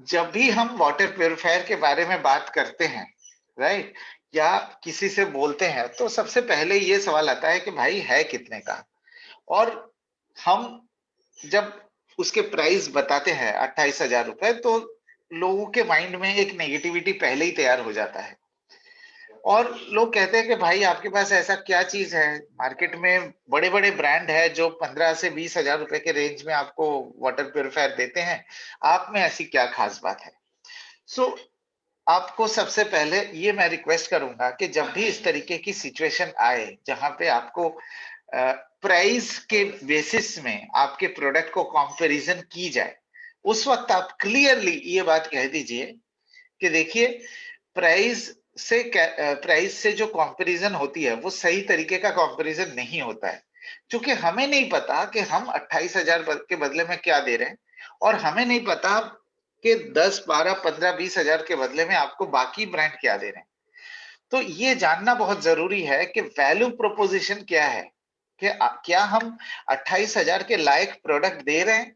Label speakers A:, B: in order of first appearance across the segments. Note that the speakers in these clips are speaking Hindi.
A: जब भी हम वाटर प्यूरिफायर के बारे में बात करते हैं, राइट? या किसी से बोलते हैं, तो सबसे पहले ये सवाल आता है कि भाई है कितने का? और हम जब उसके प्राइस बताते हैं 28,000 रुपए, तो लोगों के माइंड में एक नेगेटिविटी पहले ही तैयार हो जाता है। और लोग कहते हैं कि भाई आपके पास ऐसा क्या चीज़ है? मार्केट में बड़े-बड़े ब्रांड है जो 15 से 20,000 रुपए के रेंज में आपको वाटर प्यूरिफायर देते हैं। आप में ऐसी क्या खास बात है? सो आपको सबसे पहले ये मैं रिक्वेस्ट करूँगा कि जब भी इस तरीके की सिचुएशन आए, जहाँ पे आपको प्राइस के बेसिस में आपके प्रोडक्ट को कंपैरिज़न की जाए, उस वक़्त आप क्लियरली ये बात कह दीजिए कि देखिए प्राइस प्राइस से जो कंपैरिज़न होती है, वो सही तरीके का कंपैरिज़न नहीं होता है। क्योंकि हमें नहीं पता कि हम 28,000 के बदले में क्या दे रहे हैं और हमें नहीं पता कि 10, 12, 15, 20,000 के बदले में आपको बाकी ब्रांड क्या दे रहे हैं। तो ये जानना बहुत ज़रूरी है कि वैल्यू प्रोपोज़िशन क्या है? कि क्या हम 28,000 के लायक प्रोडक्ट दे रहे हैं?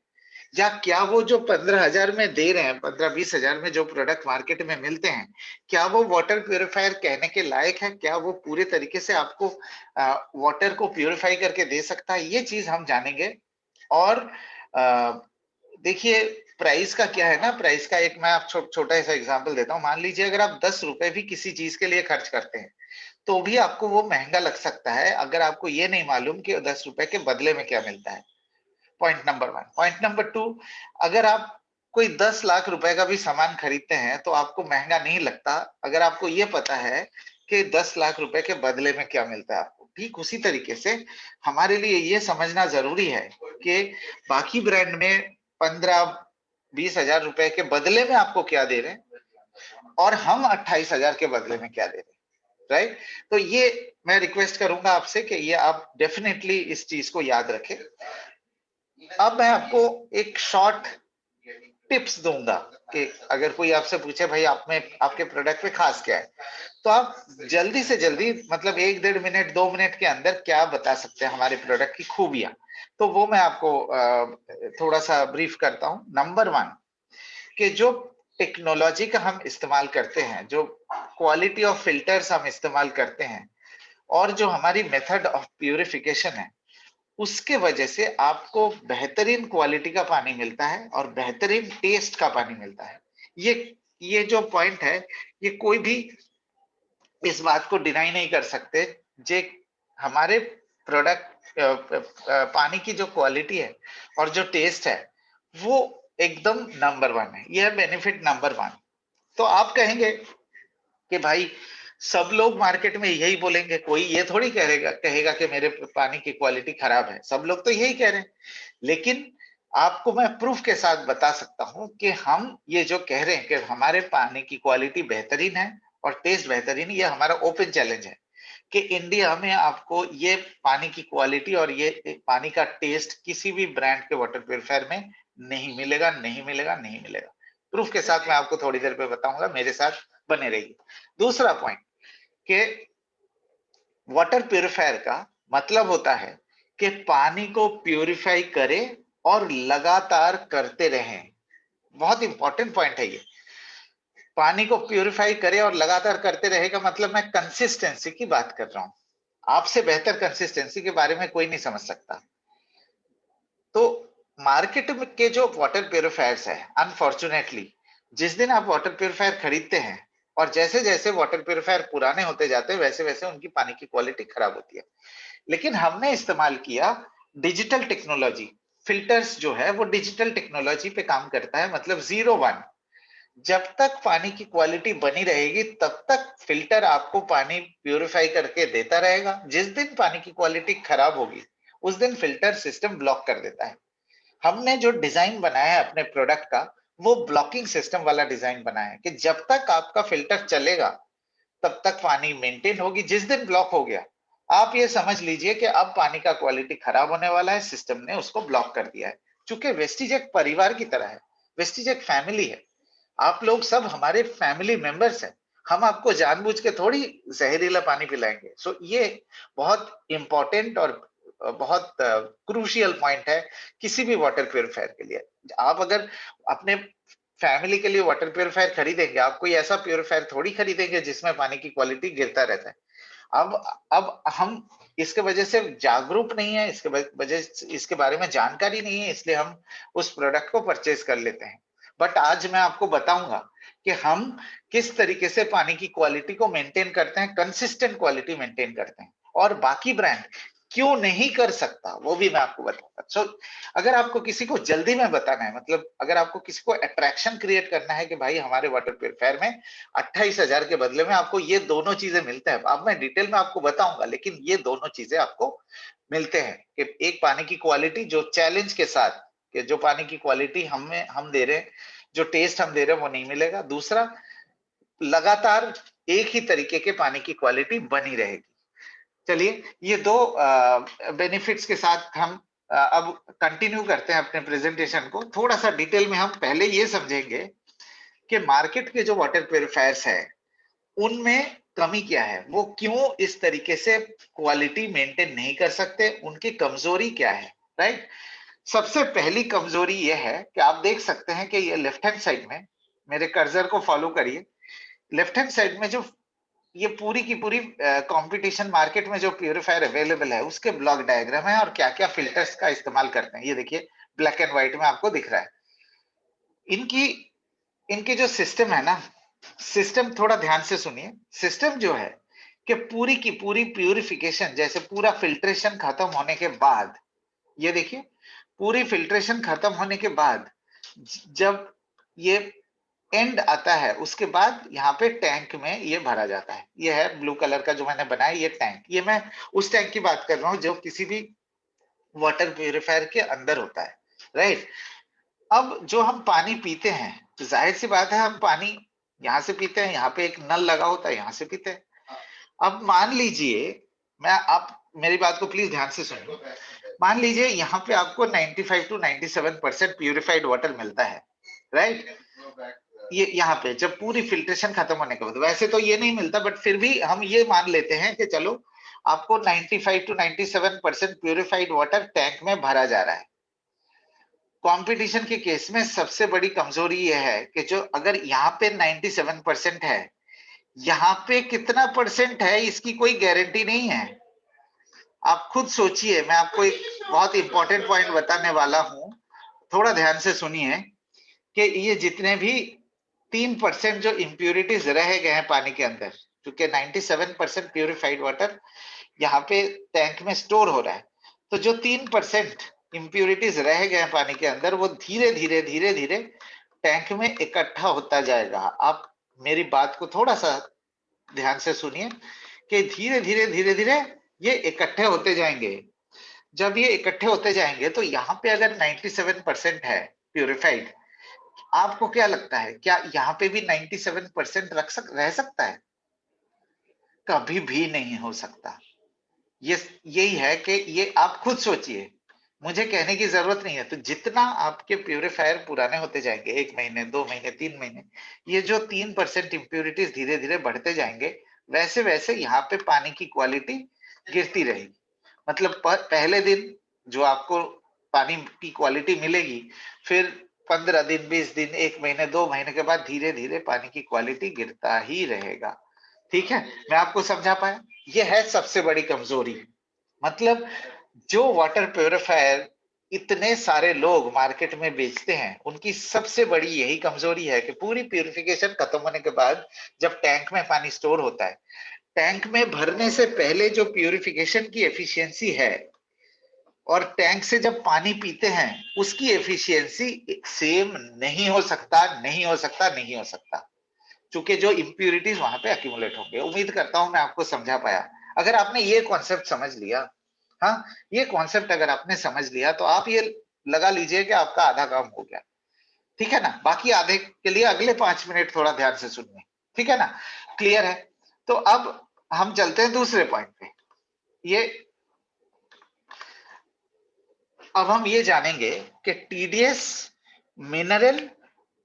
A: या क्या वो जो 15,000 में दे रहे हैं, 15-20,000 में जो प्रोडक्ट मार्केट में मिलते हैं, क्या वो वाटर प्यूरिफायर कहने के लायक है? क्या वो पूरे तरीके से आपको वाटर को प्यूरिफाई करके दे सकता है? ये चीज़ हम जानेंगे। और अ, देखिए प्राइस का क्या है ना, प्राइस का एक मैं आप छोटा सा एग्जांपल देता हूँ। मान लीजिए अगर आप 10 रुपए भी किसी चीज़ के लिए खर्च करते हैं, तो भी आपको वो महँगा लग सकता है, अगर आपको ये नहीं मालूम कि 10 रुपए के बदले में क्या मिलता है। Point number 1। पॉइंट नंबर 2, अगर आप कोई 10 लाख रुपए का भी सामान खरीदते हैं, तो आपको महँगा नहीं लगता, अगर आपको ये पता है कि 10 लाख रुपए के बदले में क्या मिलता है आपको। ठीक उसी तरीके से हमारे लिए ये समझना ज़रूरी है कि बाकी ब्रांड में 15-20 हज़ार रुपए के बदले में आपको क्या दे रहे हैं और हम 28,000 के बदले में क्या दे रहे हैं, राइट? तो ये मैं रिक्वेस्ट करूँगा आपसे कि ये आप डेफिनिटली इस चीज़ को याद रखें। अब मैं आपको एक शॉर्ट टिप्स दूंगा कि अगर कोई आपसे पूछे भाई आप में आपके प्रोडक्ट में खास क्या है, तो आप जल्दी से जल्दी मतलब 1 डेढ़ मिनट 2 मिनट के अंदर क्या बता सकते हैं हमारे प्रोडक्ट की खूबियां। तो वो मैं आपको थोड़ा सा ब्रीफ करता हूँ। नंबर 1, कि जो टेक्नोलॉजी का हम इस्तेमाल करते हैं, जो क्वालिटी ऑफ फिल्टर्स हम इस्तेमाल करते हैं और जो हमारी मेथड ऑफ प्यूरिफिकेशन है, उसके वजह से आपको बेहतरीन क्वालिटी का पानी मिलता है और बेहतरीन टेस्ट का पानी मिलता है। ये ये जो पॉइंट है, ये कोई भी इस बात को डिनाई नहीं कर सकते। जे हमारे प्रोडक्ट पानी की जो क्वालिटी है और जो टेस्ट है, वो एकदम नंबर 1 है। ये है बेनिफिट नंबर 1। तो आप कहेंगे कि भाई सब लोग मार्केट में यही बोलेंगे, कोई ये थोड़ी कहेगा कहेगा कि मेरे पानी की क्वालिटी खराब है। सब लोग तो यही कह रहे हैं। लेकिन आपको मैं प्रूफ के साथ बता सकता हूं कि हम ये जो कह रहे हैं कि हमारे पानी की क्वालिटी बेहतरीन है और टेस्ट बेहतरीन है, ये हमारा ओपन चैलेंज है कि इंडिया में आपको ये पानी की क्वालिटी और ये पानी का टेस्ट किसी भी ब्रांड के वाटर प्यूरिफायर में नहीं मिलेगा, नहीं मिलेगा, नहीं मिलेगा। प्रूफ के साथ मैं आपको थोड़ी देर पे बताऊंगा, मेरे साथ बने रहिए। दूसरा पॉइंट, कि वाटर प्यूरिफायर का मतलब होता है कि पानी को प्यूरिफाई करे और लगातार करते रहें। बहुत इंपॉर्टेंट पॉइंट है ये। पानी को प्यूरिफाई करे और लगातार करते रहे का मतलब मैं कंसिस्टेंसी की बात कर रहा हूं। आपसे बेहतर कंसिस्टेंसी के बारे में कोई नहीं समझ सकता। तो मार्केट में के जो वाटर प्यूरिफायर्स है, अनफॉर्चुनेटली जिस दिन आप वाटर प्यूरिफायर खरीदते हैं और जैसे जैसे वाटर प्यूरिफायर पुराने होते जाते हैं, वैसे वैसे उनकी पानी की क्वालिटी खराब होती है। लेकिन हमने इस्तेमाल किया डिजिटल टेक्नोलॉजी। फिल्टर्स जो है वो डिजिटल टेक्नोलॉजी पे काम करता है, मतलब 0-1। जब तक पानी की क्वालिटी बनी रहेगी तब तक फिल्टर आपको पानी प्यूरिफाई करके देता रहेगा। जिस दिन पानी की क्वालिटी खराब होगी, उस दिन फिल्टर सिस्टम ब्लॉक कर देता है। हमने जो डिजाइन बनाया है अपने प्रोडक्ट का, वो ब्लॉकिंग सिस्टम वाला डिजाइन बनाया है कि जब तक आपका फिल्टर चलेगा तब तक पानी मेंटेन होगी। जिस दिन ब्लॉक हो गया, आप ये समझ लीजिए कि अब पानी का क्वालिटी खराब होने वाला है, सिस्टम ने उसको ब्लॉक कर दिया है। चूंकि वेस्टिज एक परिवार की तरह है, वेस्टिज एक फैमिली है, आप लोग सब हमारे फैमिली मेंबर्स हैं। हम आपको जानबूझ के थोड़ी जहरीला पानी पिलाएंगे। सो ये बहुत इंपॉर्टेंट और बहुत क्रूशियल पॉइंट है किसी भी वाटर प्यूरिफायर के लिए। आप अगर अपने फैमिली के लिए वाटर प्यूरिफायर खरीदेंगे, आप कोई ऐसा प्यूरिफायर थोड़ी खरीदेंगे जिसमें पानी की क्वालिटी गिरता रहता है। अब हम इसके वजह से जागरूक नहीं है, इसके वजह इसके बारे में जानकारी नहीं है, इसलिए हम उस प्रोडक्ट को परचेज कर लेते हैं। बट आज मैं आपको बताऊंगा कि हम किस तरीके से पानी की क्वालिटी को मेंटेन करते हैं, कंसिस्टेंट क्वालिटी मेंटेन करते हैं, और बाकी ब्रांड क्यों नहीं कर सकता वो भी मैं आपको बताऊंगा। सो अगर आपको किसी को जल्दी में बताना है, मतलब अगर आपको किसी को अट्रैक्शन क्रिएट करना है कि भाई हमारे वाटर प्यूरिफायर में 28,000 के बदले में आपको ये दोनों चीजें मिलते हैं, अब मैं डिटेल में आपको बताऊंगा, लेकिन ये दोनों चीजें आपको मिलते हैं कि एक पानी की क्वालिटी जो चैलेंज के साथ, कि जो पानी की क्वालिटी हम दे रहे हैं, जो टेस्ट हम दे रहे हैं वो नहीं मिलेगा। दूसरा, लगातार एक ही तरीके के पानी की क्वालिटी बनी रहेगी। चलिए, ये दो बेनिफिट्स के साथ हम अब कंटिन्यू करते हैं अपने प्रेजेंटेशन को। थोड़ा सा डिटेल में हम पहले ये समझेंगे कि मार्केट के जो वाटर प्यूरिफायर्स है उनमें कमी क्या है, वो क्यों इस तरीके से क्वालिटी मेंटेन नहीं कर सकते, उनकी कमजोरी क्या है, राइट। सबसे पहली कमजोरी ये है कि आप देख सकते हैं कि ये लेफ्ट हैंड साइड में, मेरे कर्सर को फॉलो करिए, लेफ्ट हैंड साइड में जो ये पूरी की पूरी कंपटीशन मार्केट में जो प्यूरिफायर अवेलेबल है उसके ब्लॉक डायग्राम है और क्या क्या फिल्टर्स का इस्तेमाल करते हैं, ये देखिए ब्लैक एंड व्हाइट में आपको दिख रहा है। इनकी इनकी जो सिस्टम है ना, सिस्टम थोड़ा ध्यान से सुनिए। सिस्टम जो है कि पूरी की पूरी प्यूरिफिकेशन, जैसे पूरा फिल्ट्रेशन खत्म होने के बाद, ये देखिए पूरी फिल्ट्रेशन खत्म होने के बाद जब ये एंड आता है उसके बाद यहाँ पे टैंक में ये भरा जाता है। ये है ब्लू कलर का जो मैंने बनाया, ये टैंक, ये मैं उस टैंक की बात कर रहा हूँ जो किसी भी वाटर प्यूरिफायर के अंदर होता है, राइट। अब जो हम पानी पीते हैं, तो जाहिर सी बात है हम पानी यहाँ से पीते हैं, यहाँ पे एक नल लगा होता है, यहाँ से पीते हैं। अब मान लीजिए, मैं आप मेरी बात को प्लीज ध्यान से सुनिए। मान लीजिए यहाँ पे आपको 95 टू 97% प्यूरिफाइड वाटर मिलता है, राइट। ये यहाँ पे जब पूरी फिल्ट्रेशन खत्म होने के बाद, वैसे तो ये नहीं मिलता, बट फिर भी हम ये मान लेते हैं कि चलो आपको 95 टू 97% प्यूरिफाइड वाटर टैंक में भरा जा रहा है। कंपटीशन के केस में सबसे बड़ी कमजोरी ये है कि जो अगर यहाँ पे 97% है, यहाँ पे कितना परसेंट है इसकी कोई गारंटी नहीं है। आप खुद सोचिए, मैं आपको एक बहुत इंपॉर्टेंट पॉइंट बताने वाला हूं, थोड़ा ध्यान से सुनिए कि ये जितने भी 3% जो इम्प्यूरिटीज रह गए हैं पानी के अंदर, क्योंकि 97% प्यूरिफाइड वाटर यहाँ पे टैंक में स्टोर हो रहा है, तो जो 3% इम्प्यूरिटीज रह गए हैं पानी के अंदर, वो धीरे धीरे धीरे धीरे टैंक में इकट्ठा होता जाएगा। आप मेरी बात को थोड़ा सा ध्यान से सुनिए कि धीरे धीरे धीरे धीरे ये इकट्ठे होते जाएंगे। जब ये इकट्ठे होते जाएंगे तो यहाँ पे अगर 97% है प्यूरिफाइड, आपको क्या लगता है क्या यहाँ पे भी 97% रह सकता है? कभी भी नहीं हो सकता। ये यही है कि ये आप खुद सोचिए, मुझे कहने की जरूरत नहीं है। तो जितना आपके प्यूरिफायर पुराने होते जाएंगे, 1 महीने 2 महीने 3 महीने, ये जो 3% इम्प्यूरिटीज धीरे धीरे बढ़ते जाएंगे, वैसे वैसे यहाँ पे पानी की क्वालिटी गिरती रहेगी। मतलब पहले दिन जो आपको पानी की क्वालिटी मिलेगी, फिर 15 दिन 20 दिन 1 महीने 2 महीने के बाद धीरे धीरे पानी की क्वालिटी गिरता ही रहेगा। ठीक है, मैं आपको समझा पाया? ये है सबसे बड़ी कमजोरी। मतलब जो वाटर प्यूरिफायर इतने सारे लोग मार्केट में बेचते हैं, उनकी सबसे बड़ी यही कमजोरी है कि पूरी प्यूरिफिकेशन खत्म होने के बाद जब टैंक में पानी स्टोर होता है, टैंक में भरने से पहले जो प्यूरिफिकेशन की एफिशिएंसी है और टैंक से जब पानी पीते हैं उसकी एफिशिएंसी सेम नहीं हो सकता, नहीं हो सकता, नहीं हो सकता, क्योंकि जो इंप्यूरिटीज वहां पे अक्यूमुलेट होंगे। उम्मीद करता हूं मैं आपको समझा पाया। अगर आपने ये कॉन्सेप्ट समझ लिया, हाँ, ये कॉन्सेप्ट अगर आपने समझ लिया तो आप ये लगा लीजिए कि आपका आधा काम हो गया। ठीक है ना? बाकी आधे के लिए अगले 5 मिनट थोड़ा ध्यान से सुनिए। ठीक है ना? क्लियर है? तो अब हम चलते हैं दूसरे पॉइंट पे। ये अब हम ये जानेंगे कि टीडीएस, मिनरल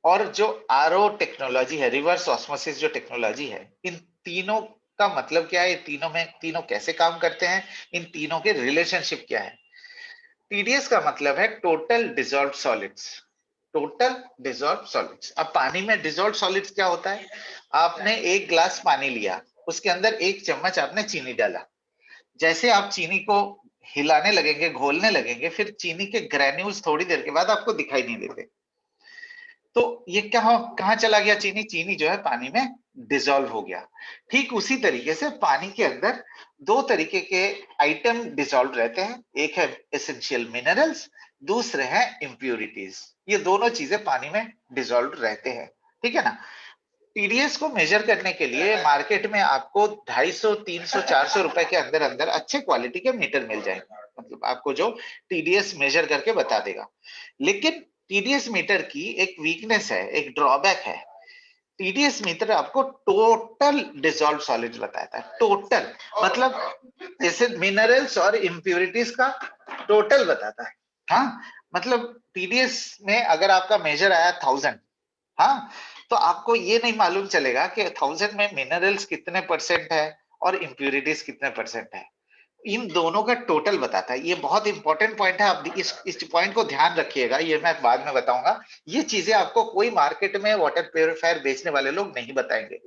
A: और जो आरओ टेक्नोलॉजी है, रिवर्स ऑस्मोसिस जो टेक्नोलॉजी है, इन तीनों का मतलब क्या है, तीनों में तीनों कैसे काम करते हैं, इन तीनों के रिलेशनशिप क्या है। टीडीएस का मतलब है total dissolved solids, total dissolve solids. अब पानी में डिजॉल्व सॉलिड्स क्या होता है? आपने एक ग्लास पानी लिया, उसके अंदर 1 चम्मच आपने चीनी डाला। जैसे आप चीनी को हिलाने लगेंगे, घोलने लगेंगे, फिर चीनी के ग्रैन्यूल्स थोड़ी देर के बाद आपको दिखाई नहीं देते। तो ये कहाँ चला गया चीनी? चीनी जो है पानी में डिसॉल्व हो गया। ठीक उसी तरीके से पानी के अंदर 2 तरीके के आइटम डिसॉल्व रहते हैं। एक है एसेंशियल मिनरल्स, दूसरे हैं इम्प्यूरिटीज। ये दोनों चीजें पानी में डिसॉल्व रहते हैं, ठीक है ना? टीडीएस को मेजर करने के लिए मार्केट में आपको 250, 300, 400 रुपए के अंदर अंदर अच्छे क्वालिटी के मीटर मिल जाएंगे, मतलब आपको जो टीडीएस मेजर करके बता देगा। लेकिन टीडीएस मीटर की एक वीकनेस है, एक ड्रॉबैक है। टीडीएस मीटर आपको टोटल डिसॉल्व सॉलिड बताता है, टोटल मतलब जैसे मिनरल्स और इम्प्यूरिटीज का टोटल बताता है। हाँ, मतलब टीडीएस में अगर आपका मेजर आया 1000, हाँ, तो आपको ये नहीं मालूम चलेगा कि 1000 में मिनरल्स कितने परसेंट है और इम्प्यूरिटीज कितने परसेंट है। इन दोनों का टोटल बताता है। ये बहुत इंपॉर्टेंट पॉइंट है, आप इस पॉइंट को ध्यान रखिएगा, ये मैं बाद में बताऊंगा। ये चीजें आपको कोई मार्केट में वाटर प्यूरिफायर बेचने वाले लोग नहीं बताएंगे,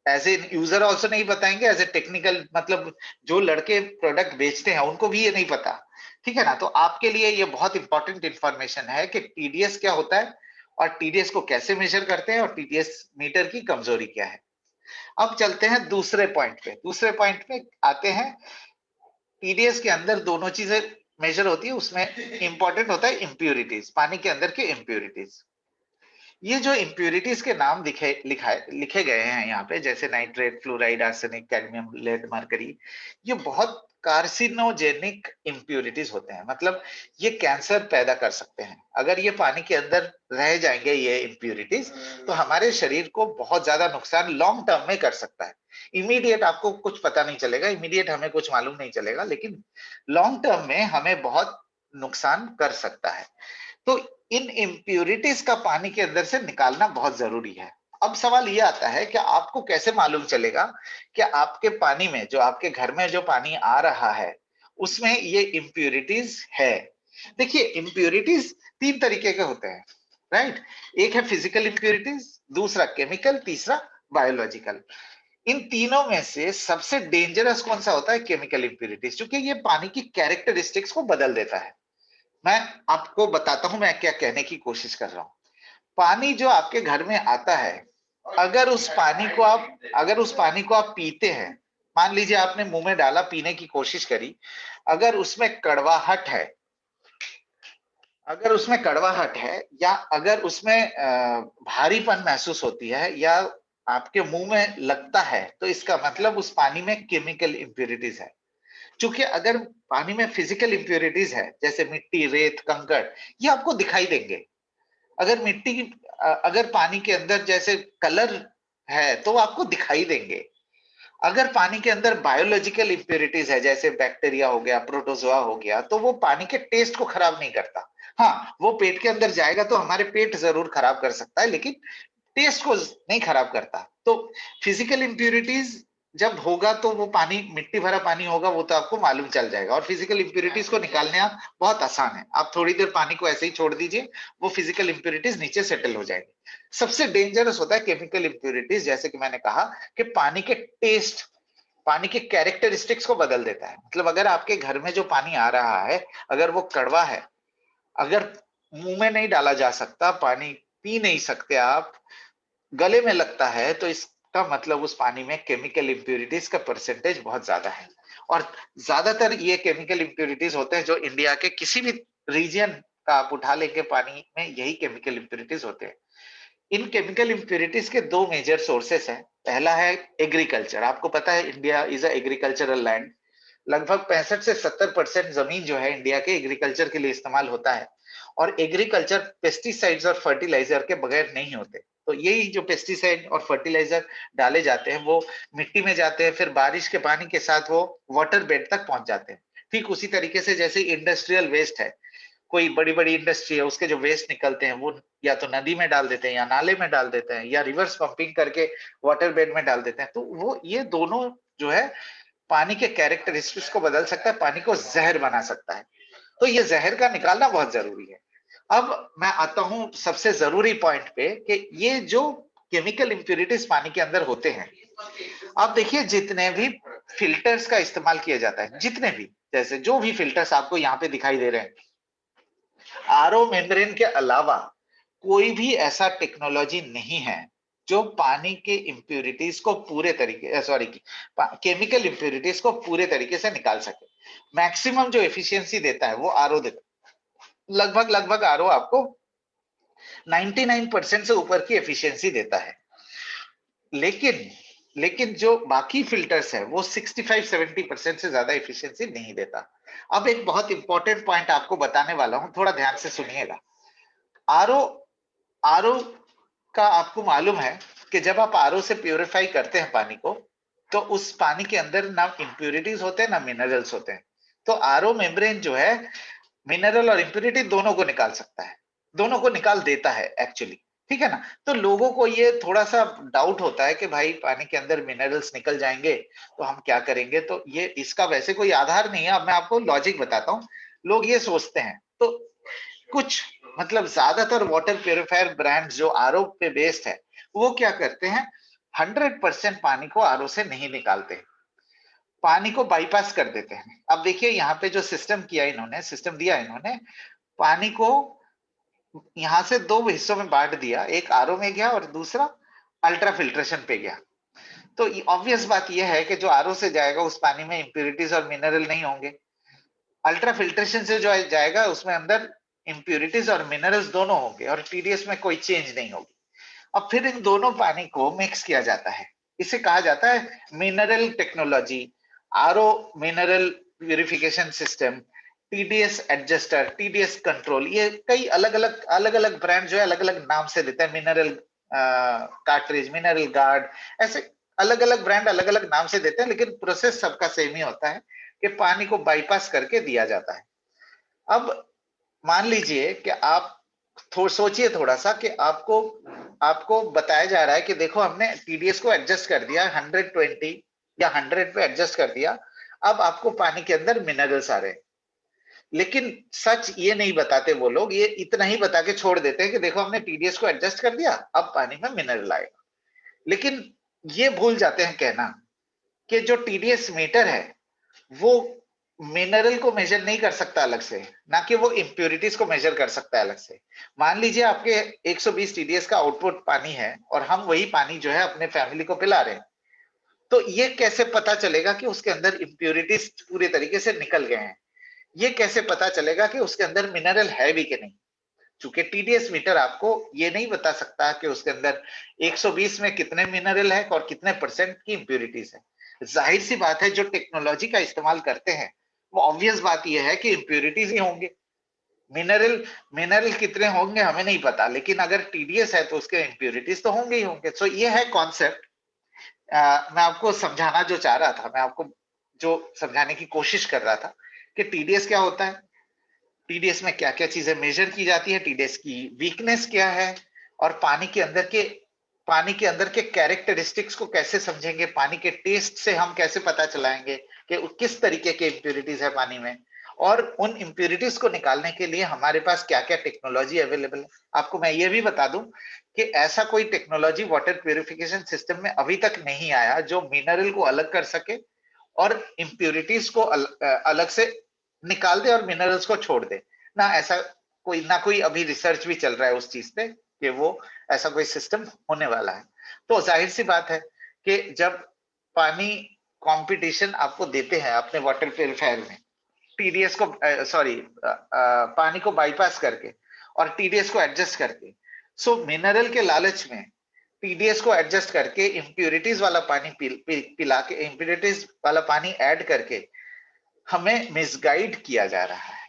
A: एज ए यूजर ऑल्सो नहीं बताएंगे, एज ए टेक्निकल मतलब जो लड़के प्रोडक्ट बेचते हैं उनको भी ये नहीं पता, ठीक है ना? तो आपके लिए ये बहुत इंपॉर्टेंट इंफॉर्मेशन है कि टीडीएस क्या होता है और टीडीएस को कैसे मेजर करते हैं और टीडीएस मीटर की कमजोरी क्या है। अब चलते हैं दूसरे पॉइंट पे। दूसरे पॉइंट पे आते हैं, टीडीएस के अंदर दोनों चीजें मेजर होती है, उसमें इंपॉर्टेंट होता है इम्प्यूरिटीज, पानी के अंदर के इम्प्यूरिटीज। ये जो इम्प्यूरिटीज के नाम लिखे गए हैं यहाँ पे, जैसे nitrate, fluoride, arsenic, cadmium, lead, mercury, ये बहुत कार्सिनोजेनिक इम्प्यूरिटीज होते हैं, मतलब ये कैंसर पैदा कर सकते हैं। अगर ये पानी के अंदर रह जाएंगे ये इम्प्यूरिटीज, तो हमारे शरीर को बहुत ज्यादा नुकसान लॉन्ग टर्म में कर सकता है। इमीडिएट आपको कुछ पता नहीं चलेगा, इमीडिएट हमें कुछ मालूम नहीं चलेगा, लेकिन लॉन्ग टर्म में हमें बहुत नुकसान कर सकता है। तो इन इम्प्यूरिटीज का पानी के अंदर से निकालना बहुत जरूरी है। अब सवाल ये आता है कि आपको कैसे मालूम चलेगा कि आपके पानी में, जो आपके घर में जो पानी आ रहा है, उसमें ये इम्प्यूरिटीज है। देखिए, इम्प्यूरिटीज 3 तरीके के होते हैं, राइट? एक है फिजिकल इम्प्यूरिटीज, दूसरा केमिकल, तीसरा बायोलॉजिकल। इन तीनों में से सबसे डेंजरस कौन सा होता है? केमिकल इम्प्यूरिटीज, क्योंकि ये पानी की कैरेक्टरिस्टिक्स को बदल देता है। मैं आपको बताता हूं मैं क्या कहने की कोशिश कर रहा हूं। पानी जो आपके घर में आता है, अगर उस पानी को आप पीते हैं, मान लीजिए आपने मुंह में डाला, पीने की कोशिश करी, अगर उसमें कड़वाहट है, या अगर उसमें भारीपन महसूस होती है, या आपके मुंह में लगता है, तो इसका मतलब उस पानी में केमिकल इंप्यूरिटीज है। क्योंकि अगर पानी में फिजिकल इंप्यूरिटीज है, जैसे मिट्टी, रेत, कंकड़, ये आपको दिखाई देंगे। अगर पानी के अंदर जैसे कलर है, तो आपको दिखाई देंगे। अगर पानी के अंदर बायोलॉजिकल इंप्यूरिटीज है, जैसे बैक्टीरिया हो गया, प्रोटोजोआ हो गया, तो वो पानी के टेस्ट को खराब नहीं करता। हाँ, वो पेट के अंदर जाएगा तो हमारे पेट जरूर खराब कर सकता है, लेकिन टेस्ट को नहीं खराब करता। तो फिजिकल इंप्यूरिटीज जब होगा, तो वो पानी, मिट्टी भरा पानी होगा, वो तो आपको मालूम चल जाएगा। और फिजिकल इंप्यूरिटीज को निकालना बहुत आसान है, आप थोड़ी देर पानी को ऐसे ही छोड़ दीजिए, वो फिजिकल इंप्यूरिटीज नीचे सेटल हो जाएंगे। सबसे डेंजरस होता है केमिकल इंप्यूरिटीज, जैसे कि मैंने कहा कि पानी के टेस्ट, पानी के कैरेक्टरिस्टिक्स को बदल देता है। मतलब अगर आपके घर में जो पानी आ रहा है, अगर वो कड़वा है, अगर मुंह में नहीं डाला जा सकता, पानी पी नहीं सकते आप, गले में लगता है, तो इसका मतलब उस पानी में केमिकल इंप्यूरिटीज का परसेंटेज बहुत ज्यादा है। और ज्यादातर ये केमिकल इंप्यूरिटीज होते हैं जो इंडिया के किसी भी रीजन का आप उठा लेंगे, पानी में यही केमिकल इंप्यूरिटीज होते हैं। इन केमिकल इंप्यूरिटीज के 2 मेजर सोर्सेस हैं। पहला है एग्रीकल्चर। आपको पता है India is a agricultural land. लगभग 65 से 70% जमीन जो है इंडिया के एग्रीकल्चर के लिए इस्तेमाल होता है। और एग्रीकल्चर पेस्टिसाइड्स और फर्टिलाइजर के बगैर नहीं होते। तो यही जो पेस्टिसाइड और फर्टिलाइजर डाले जाते हैं, वो मिट्टी में जाते हैं, फिर बारिश के पानी के साथ वो वाटर बेड तक पहुंच जाते हैं। ठीक उसी तरीके से जैसे इंडस्ट्रियल वेस्ट है, कोई बड़ी बड़ी इंडस्ट्री है, उसके जो वेस्ट निकलते हैं, वो या तो नदी में डाल देते हैं, या नाले में डाल देते हैं, या रिवर्स पंपिंग करके वाटर बेड में डाल देते हैं। तो वो ये दोनों जो है पानी के कैरेक्टरिस्टिक्स को बदल सकता है, पानी को जहर बना सकता है। तो ये जहर का निकालना बहुत जरूरी है। अब मैं आता हूं सबसे जरूरी पॉइंट पे कि ये जो केमिकल इंप्यूरिटीज पानी के अंदर होते हैं, आप देखिए जितने भी फिल्टर्स का इस्तेमाल किया जाता है, जितने भी, जैसे जो भी फिल्टर्स आपको यहाँ पे दिखाई दे रहे हैं, आरओ मेम्ब्रेन के अलावा कोई भी ऐसा टेक्नोलॉजी नहीं है जो पानी के इंप्यूरिटीज को पूरे तरीके सॉरी केमिकल इंप्यूरिटीज को पूरे तरीके से निकाल सके। मैक्सिमम जो एफिशिएंसी देता है वो आरओ देता है। लगभग लगभग आरओ आपको 99% से ऊपर की एफिशिएंसी देता है। लेकिन लेकिन जो बाकी फिल्टर्स है वो 65-70% से ज्यादा एफिशिएंसी नहीं देता। अब एक बहुत इंपॉर्टेंट पॉइंट आपको बताने वाला हूं, थोड़ा ध्यान से सुनिएगा। आरओ आरओ का आपको मालूम है कि जब आप आरओ से प्यूरिफाई करते हैं पानी को, तो उस पानी के अंदर ना इंप्यूरिटीज होते हैं ना मिनरल्स होते हैं। तो आरओ मेम्ब्रेन जो है मिनरल और इंप्यूरिटी दोनों को निकाल सकता है, दोनों को निकाल देता है एक्चुअली। ठीक है ना? तो लोगों को ये थोड़ा सा डाउट होता है कि भाई पानी के अंदर मिनरल्स निकल जाएंगे तो हम क्या करेंगे। तो ये इसका वैसे कोई आधार नहीं है। अब मैं आपको लॉजिक बताता हूँ। लोग ये सोचते हैं, तो कुछ मतलब ज्यादातर वाटर प्यूरिफायर ब्रांड जो आरओ पे बेस्ड है, वो क्या करते हैं, 100% पानी को आरओ से नहीं निकालते, पानी को बाईपास कर देते हैं। अब देखिए यहाँ पे जो सिस्टम दिया इन्होंने, पानी को यहां से दो हिस्सों में बांट दिया, एक आरओ में गया और दूसरा अल्ट्रा फिल्ट्रेशन पे गया। तो ऑब्वियस बात यह है कि जो आरओ से जाएगा उस पानी में इंप्यूरिटीज और मिनरल नहीं होंगे। अल्ट्रा फिल्ट्रेशन से जो जाएगा उसमें अंदर इंप्यूरिटीज और मिनरल्स दोनों होंगे और टीडीएस में कोई चेंज नहीं होगी। अब फिर इन दोनों पानी को मिक्स किया जाता है, इसे कहा जाता है mineral technology, RO mineral purification system, TDS adjuster, TDS control. ये कई अलग अलग ब्रांड जो है अलग अलग नाम से देते हैं, मिनरल कार्ट्रिज, मिनरल गार्ड, ऐसे अलग अलग ब्रांड अलग अलग नाम से देते हैं, लेकिन प्रोसेस सबका सेम ही होता है कि पानी को बाईपास करके दिया जाता है। अब मान लीजिए कि आप सोचिए थोड़ा सा कि आपको आपको बताया जा रहा है कि देखो हमने टीडीएस को एडजस्ट कर दिया 120 या 100 पे एडजस्ट कर दिया, अब आपको पानी के अंदर मिनरल्स आ रहे हैं। लेकिन सच ये नहीं बताते वो लोग, ये इतना ही बता के छोड़ देते हैं कि देखो हमने टीडीएस को एडजस्ट कर दिया, अब पानी में मिनरल आएगा। लेकिन ये भूल जाते हैं कहना कि जो टीडीएस मीटर है वो मिनरल को मेजर नहीं कर सकता अलग से, ना कि वो इंप्यूरिटीज को मेजर कर सकता है अलग से। मान लीजिए आपके 120 टीडीएस का आउटपुट पानी है और हम वही पानी जो है अपने फैमिली को पिला रहे हैं, तो ये कैसे पता चलेगा कि उसके अंदर इंप्यूरिटीज पूरे तरीके से निकल गए हैं? ये कैसे पता चलेगा कि उसके अंदर मिनरल है भी कि नहीं? चूंकि टीडीएस मीटर आपको ये नहीं बता सकता कि उसके अंदर 120 में कितने मिनरल है और कितने परसेंट की इंप्यूरिटीज है। जाहिर सी बात है, जो टेक्नोलॉजी का इस्तेमाल करते हैं वो ऑब्वियस बात यह है कि इंप्यूरिटीज ही होंगे। मिनरल मिनरल कितने होंगे हमें नहीं पता, लेकिन अगर टीडीएस है तो उसके इंप्यूरिटीज तो होंगे ही होंगे। सो ये है कॉन्सेप्ट। मैं आपको समझाना जो चाह रहा था, मैं आपको जो समझाने की कोशिश कर रहा था कि टीडीएस क्या होता है, टीडीएस में क्या क्या चीजें मेजर की जाती है, टीडीएस की वीकनेस क्या है, और पानी के अंदर के कैरेक्टरिस्टिक्स को कैसे समझेंगे, पानी के टेस्ट से हम कैसे पता चलाएंगे कि किस तरीके के इंप्यूरिटीज है पानी में, और उन इंप्यूरिटीज को निकालने के लिए हमारे पास क्या क्या टेक्नोलॉजी अवेलेबल है। आपको मैं ये भी बता दूं कि ऐसा कोई टेक्नोलॉजी वाटर प्यूरिफिकेशन सिस्टम में अभी तक नहीं आया जो मिनरल को अलग कर सके और इंप्यूरिटीज को अलग से निकाल दे और मिनरल्स को छोड़ दे। ना कोई अभी रिसर्च भी चल रहा है उस चीज पे कि वो ऐसा कोई सिस्टम होने वाला है। तो जाहिर सी बात है कि जब पानी कंपटीशन आपको देते हैं अपने वाटर प्यूरिफायर में, टीडीएस को सॉरी पानी को बाईपास करके और टीडीएस को एडजस्ट करके, सो मिनरल के लालच में टीडीएस को एडजस्ट करके इंप्यूरिटीज वाला पानी पिला के, इंप्यूरिटीज वाला पानी ऐड करके हमें मिसगाइड किया जा रहा है।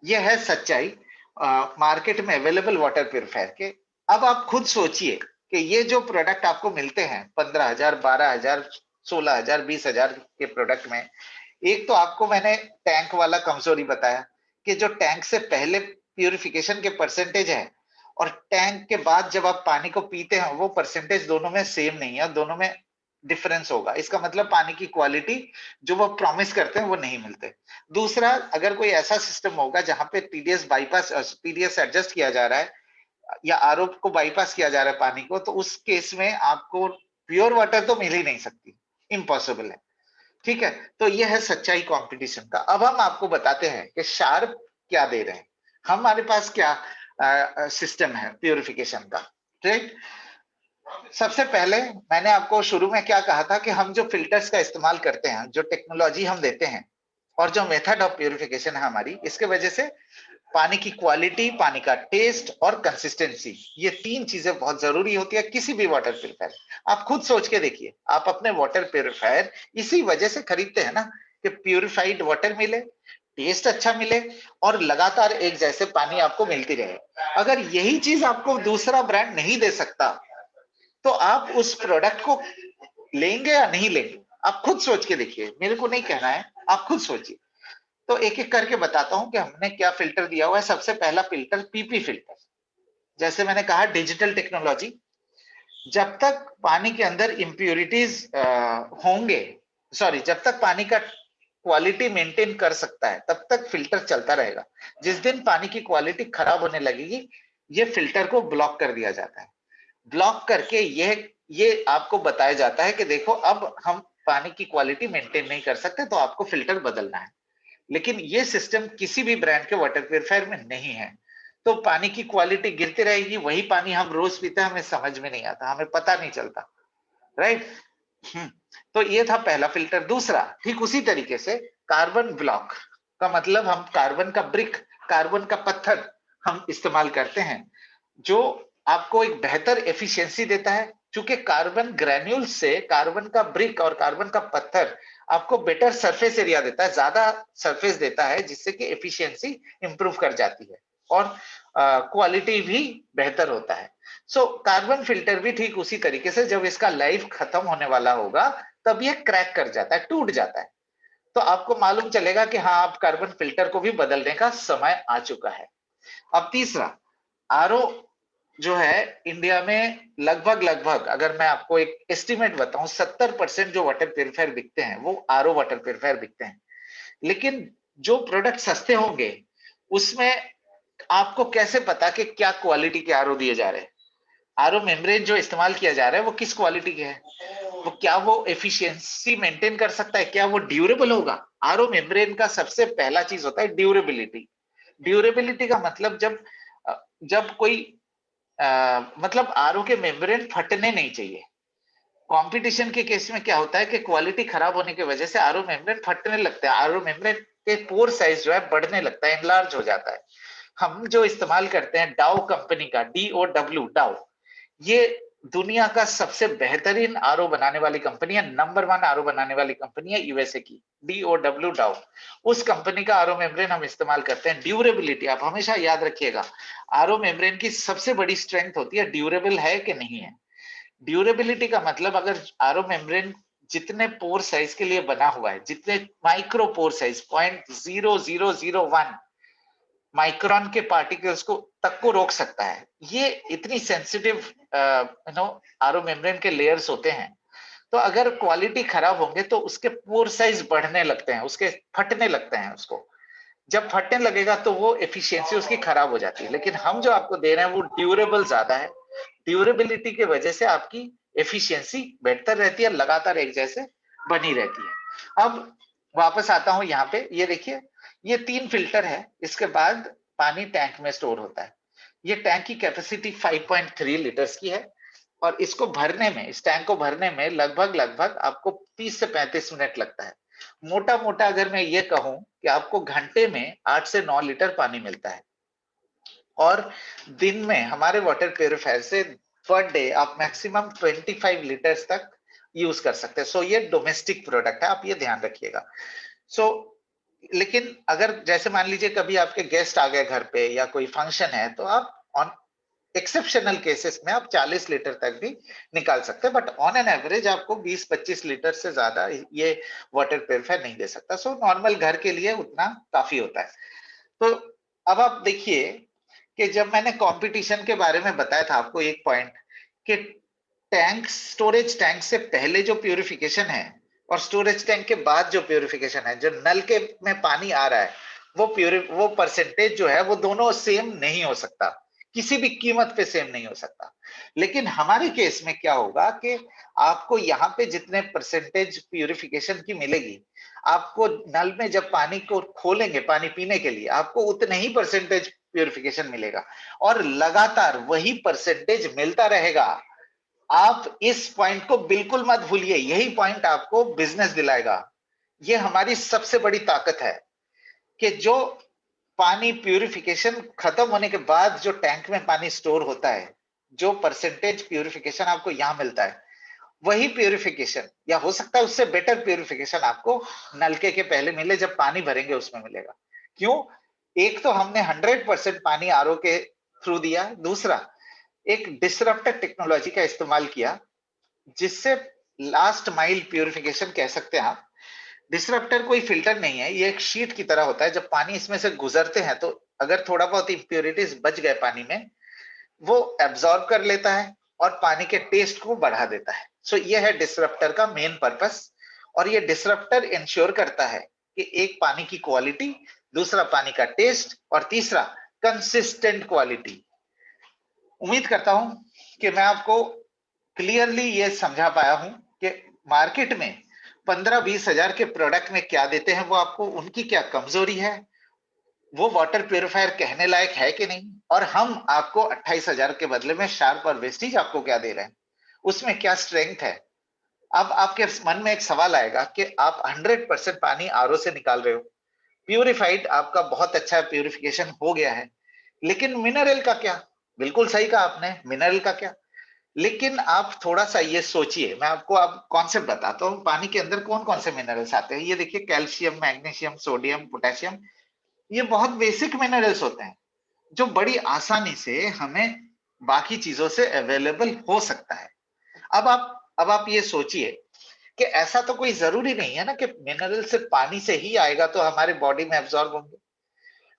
A: यह है सच्चाई मार्केट में अवेलेबल वाटर प्यूरिफायर के। अब आप खुद सोचिए कि ये जो प्रोडक्ट आपको मिलते हैं 15,000, 12,000, 16,000, 20,000 के प्रोडक्ट में, एक तो आपको मैंने टैंक वाला कमजोरी बताया कि जो टैंक से पहले प्यूरिफिकेशन के परसेंटेज है और टैंक के बाद जब आप पानी को पीते हैं वो परसेंटेज दोनों में सेम नहीं है, दोनों में डिफरेंस होगा। इसका मतलब पानी की क्वालिटी जो वो प्रॉमिस करते हैं वो नहीं मिलते। दूसरा, अगर कोई ऐसा सिस्टम होगा जहां पे टीडीएस बाईपास टीडीएस एडजस्ट किया जा रहा है या आरओ को बाईपास किया जा रहा है पानी को, तो उस केस में आपको प्योर वाटर तो मिल ही नहीं सकती, इम्पॉसिबल है। ठीक है, तो ये है सच्चाई कंपटीशन का। अब हम आपको बताते हैं कि शार्प क्या दे रहे हैं, हमारे पास क्या सिस्टम है प्यूरिफिकेशन का। राइट, सबसे पहले मैंने आपको शुरू में क्या कहा था कि हम जो फिल्टर्स का इस्तेमाल करते हैं, जो टेक्नोलॉजी हम देते हैं और जो मेथड ऑफ प्यूरिफिकेशन है हमारी, इसके वजह से पानी की क्वालिटी, पानी का टेस्ट और कंसिस्टेंसी, ये तीन चीजें बहुत जरूरी होती है किसी भी वाटर प्यूरिफायर। आप खुद सोच के देखिए, आप अपने वाटर प्यूरिफायर इसी वजह से खरीदते हैं ना, कि प्यूरिफाइड वाटर मिले, टेस्ट अच्छा मिले और लगातार एक जैसे पानी आपको मिलती रहे। अगर यही चीज आपको दूसरा ब्रांड नहीं दे सकता, तो आप उस प्रोडक्ट को लेंगे या नहीं लेंगे? आप खुद सोच के देखिए, मेरे को नहीं कहना है, आप खुद सोचिए। तो एक एक करके बताता हूं कि हमने क्या फिल्टर दिया हुआ है। सबसे पहला फिल्टर पीपी फिल्टर। जैसे मैंने कहा, डिजिटल टेक्नोलॉजी, जब तक पानी के अंदर इम्प्यूरिटीज होंगे, सॉरी, जब तक पानी का क्वालिटी मेंटेन कर सकता है तब तक फिल्टर चलता रहेगा। जिस दिन पानी की क्वालिटी खराब होने लगेगी, ये फिल्टर को ब्लॉक कर दिया जाता है। ब्लॉक करके ये आपको बताया जाता है कि देखो, अब हम पानी की क्वालिटी मेंटेन नहीं कर सकते, तो आपको फिल्टर बदलना है। लेकिन ये सिस्टम किसी भी ब्रांड के वाटर प्यूरिफायर में नहीं है। तो पानी की क्वालिटी गिरती रहेगी, वही पानी हम रोज पीते हैं, हमें समझ में नहीं आता, हमें पता नहीं चलता। राइट। तो ये था पहला फिल्टर। दूसरा, ठीक उसी तरीके से कार्बन ब्लॉक का मतलब, हम कार्बन का ब्रिक, कार्बन का पत्थर हम इस्तेमाल करते हैं, जो आपको एक बेहतर एफिशिएंसी देता है। चूंकि कार्बन ग्रेन्यूल से कार्बन का ब्रिक और कार्बन का पत्थर आपको बेटर सरफेस एरिया देता है, ज्यादा सरफेस देता है, जिससे कि एफिशिएंसी इंप्रूव कर जाती है और क्वालिटी भी बेहतर होता है। सो कार्बन फिल्टर भी ठीक उसी तरीके से, जब इसका लाइफ खत्म होने वाला होगा तब ये क्रैक कर जाता है, टूट जाता है। तो आपको मालूम चलेगा कि हाँ, आप कार्बन फिल्टर को भी बदलने का समय आ चुका है। अब तीसरा, आरओ जो है इंडिया में लगभग लगभग, अगर मैं आपको एक एस्टिमेट बताऊं, 70% जो वाटर प्यूरिफायर बिकते हैं वो आरओ वाटर प्यूरिफायर बिकते हैं। लेकिन जो प्रोडक्ट सस्ते होंगे, उसमें आपको कैसे पता कि क्या क्वालिटी के आरओ दिए जा रहे हैं? आरओ मेम्ब्रेन जो इस्तेमाल किया जा रहा है वो किस क्वालिटी के है? वो क्या वो एफिशिएंसी मेंटेन कर सकता है? क्या वो ड्यूरेबल होगा? आरओ मेम्ब्रेन का सबसे पहला चीज होता है ड्यूरेबिलिटी। ड्यूरेबिलिटी का मतलब, जब कोई मतलब आरओ के मेम्ब्रेन फटने नहीं चाहिए। कंपटीशन के केस में क्या होता है कि क्वालिटी खराब होने की वजह से आरओ मेम्ब्रेन फटने लगता है, आरओ मेम्ब्रेन के पोर साइज जो है बढ़ने लगता है, एनलार्ज हो जाता है। हम जो इस्तेमाल करते हैं डाउ कंपनी का, DOW, डाउ, ये दुनिया का सबसे बेहतरीन आरओ बनाने वाली कंपनी है, नंबर 1 आरओ बनाने वाली कंपनी है यूएसए की, DOW, डाउ। उस कंपनी का आरओ मेम्ब्रेन हम इस्तेमाल करते हैं। ड्यूरेबिलिटी आप हमेशा याद रखिएगा, आरओ मेम्ब्रेन की सबसे बड़ी स्ट्रेंथ होती है ड्यूरेबल है कि नहीं है। ड्यूरेबिलिटी का मतलब, अगर आरओ मेम्ब्रेन जितने पोर साइज के लिए बना हुआ है, जितने माइक्रो पोर साइज 0.0001 माइक्रोन के पार्टिकल्स को तक को रोक सकता है, ये इतनी सेंसिटिव आरओ मेम्ब्रेन के लेयर्स होते हैं। तो अगर क्वालिटी खराब होंगे तो उसके पोर साइज बढ़ने लगते हैं, उसके फटने लगते हैं। उसको जब फटने लगेगा तो वो एफिशिएंसी उसकी खराब हो जाती है। लेकिन हम जो आपको दे रहे हैं वो ड्यूरेबल ज्यादा है। ड्यूरेबिलिटी की वजह से आपकी एफिशिएंसी बेहतर रहती है, लगातार एक जैसे बनी रहती है। अब वापस आता हूं यहाँ पे, ये देखिए, ये 3 फिल्टर है। इसके बाद पानी टैंक में स्टोर होता है। ये टैंक की कैपेसिटी 5.3 लीटर्स की है और इसको भरने में, इस टैंक को भरने में लगभग लगभग आपको 30 से 35 मिनट लगता है। मोटा मोटा अगर मैं ये कहूं कि आपको घंटे में 8 से 9 लीटर पानी मिलता है। और दिन में हमारे वाटर प्यूरिफायर से पर डे आप मैक्सिमम 25 लीटर्स तक यूज कर सकते हैं। सो ये डोमेस्टिक प्रोडक्ट है, आप ये ध्यान रखिएगा। सो लेकिन अगर जैसे मान लीजिए कभी आपके गेस्ट आ गए घर पे या कोई फंक्शन है, तो आप ऑन एक्सेप्शनल केसेस में आप 40 लीटर तक भी निकाल सकते हैं, बट ऑन एन एवरेज आपको 20-25 लीटर से ज्यादा ये वाटर प्यूरिफायर नहीं दे सकता। सो नॉर्मल घर के लिए उतना काफी होता है। तो अब आप देखिए कि जब मैंने कंपटीशन के बारे में बताया था आपको एक पॉइंट, कि टैंक, स्टोरेज टैंक से पहले जो प्यूरिफिकेशन है और स्टोरेज टैंक के बाद जो प्यूरिफिकेशन है, जो नल के में पानी आ रहा है, वो परसेंटेज जो है वो दोनों सेम नहीं हो सकता, किसी भी कीमत पे सेम नहीं हो सकता। लेकिन हमारे केस में क्या होगा कि आपको यहाँ पे जितने परसेंटेज प्यूरिफिकेशन की मिलेगी, आपको नल में जब पानी को खोलेंगे पानी पीने के लिए, आपको उतने ही परसेंटेज प्यूरिफिकेशन मिलेगा और लगातार वही परसेंटेज मिलता रहेगा। आप इस पॉइंट को बिल्कुल मत भूलिए, यही पॉइंट आपको बिजनेस दिलाएगा। ये हमारी सबसे बड़ी ताकत है कि जो पानी प्यूरिफिकेशन खत्म होने के बाद जो टैंक में पानी स्टोर होता है, जो परसेंटेज प्यूरिफिकेशन आपको यहां मिलता है, वही प्यूरिफिकेशन या हो सकता है उससे बेटर प्यूरिफिकेशन आपको नलके के पहले मिले, जब पानी भरेंगे उसमें मिलेगा। क्यों? एक तो हमने 100% पानी आरओ के थ्रू दिया, दूसरा एक डिसरप्टर टेक्नोलॉजी का इस्तेमाल किया, जिससे लास्ट माइल प्यूरिफिकेशन कह सकते हैं आप। डिसरप्टर कोई फिल्टर नहीं है, ये एक शीट की तरह होता है। जब पानी इसमें से गुजरते हैं तो अगर थोड़ा बहुत इम्प्योरिटीज बच गए पानी में, वो एब्जॉर्ब कर लेता है और पानी के टेस्ट को बढ़ा देता है। सो ये है डिसरप्टर का मेन पर्पस। और ये डिसरप्टर इंश्योर करता है कि एक पानी की क्वालिटी, दूसरा पानी का टेस्ट और तीसरा कंसिस्टेंट क्वालिटी। उम्मीद करता हूं कि मैं आपको क्लियरली ये समझा पाया हूं कि मार्केट में 15-20 हजार के प्रोडक्ट में क्या देते हैं, वो आपको उनकी क्या कमजोरी है, वो वाटर प्यूरिफायर कहने लायक है कि नहीं, और हम आपको 28 हजार के बदले में शार्प और वेस्टीज आपको क्या दे रहे हैं, उसमें क्या स्ट्रेंथ है। अब आपके मन में एक सवाल आएगा कि आप 100% पानी आरओ से निकाल रहे हो, प्यूरिफाइड आपका बहुत अच्छा प्यूरिफिकेशन हो गया है, लेकिन मिनरल का क्या? बिल्कुल सही कहा आपने, मिनरल का क्या? लेकिन आप थोड़ा सा ये सोचिए, मैं आपको अब कॉन्सेप्ट बताता हूँ, पानी के अंदर कौन कौन से मिनरल्स आते हैं। ये देखिए, कैल्शियम, मैग्नीशियम, सोडियम, पोटेशियम, ये बहुत बेसिक मिनरल्स होते हैं जो बड़ी आसानी से हमें बाकी चीजों से अवेलेबल हो सकता है। अब आप ये सोचिए कि ऐसा तो कोई जरूरी नहीं है ना कि मिनरल सिर्फ पानी से ही आएगा तो हमारे बॉडी में एब्जॉर्ब होंगे।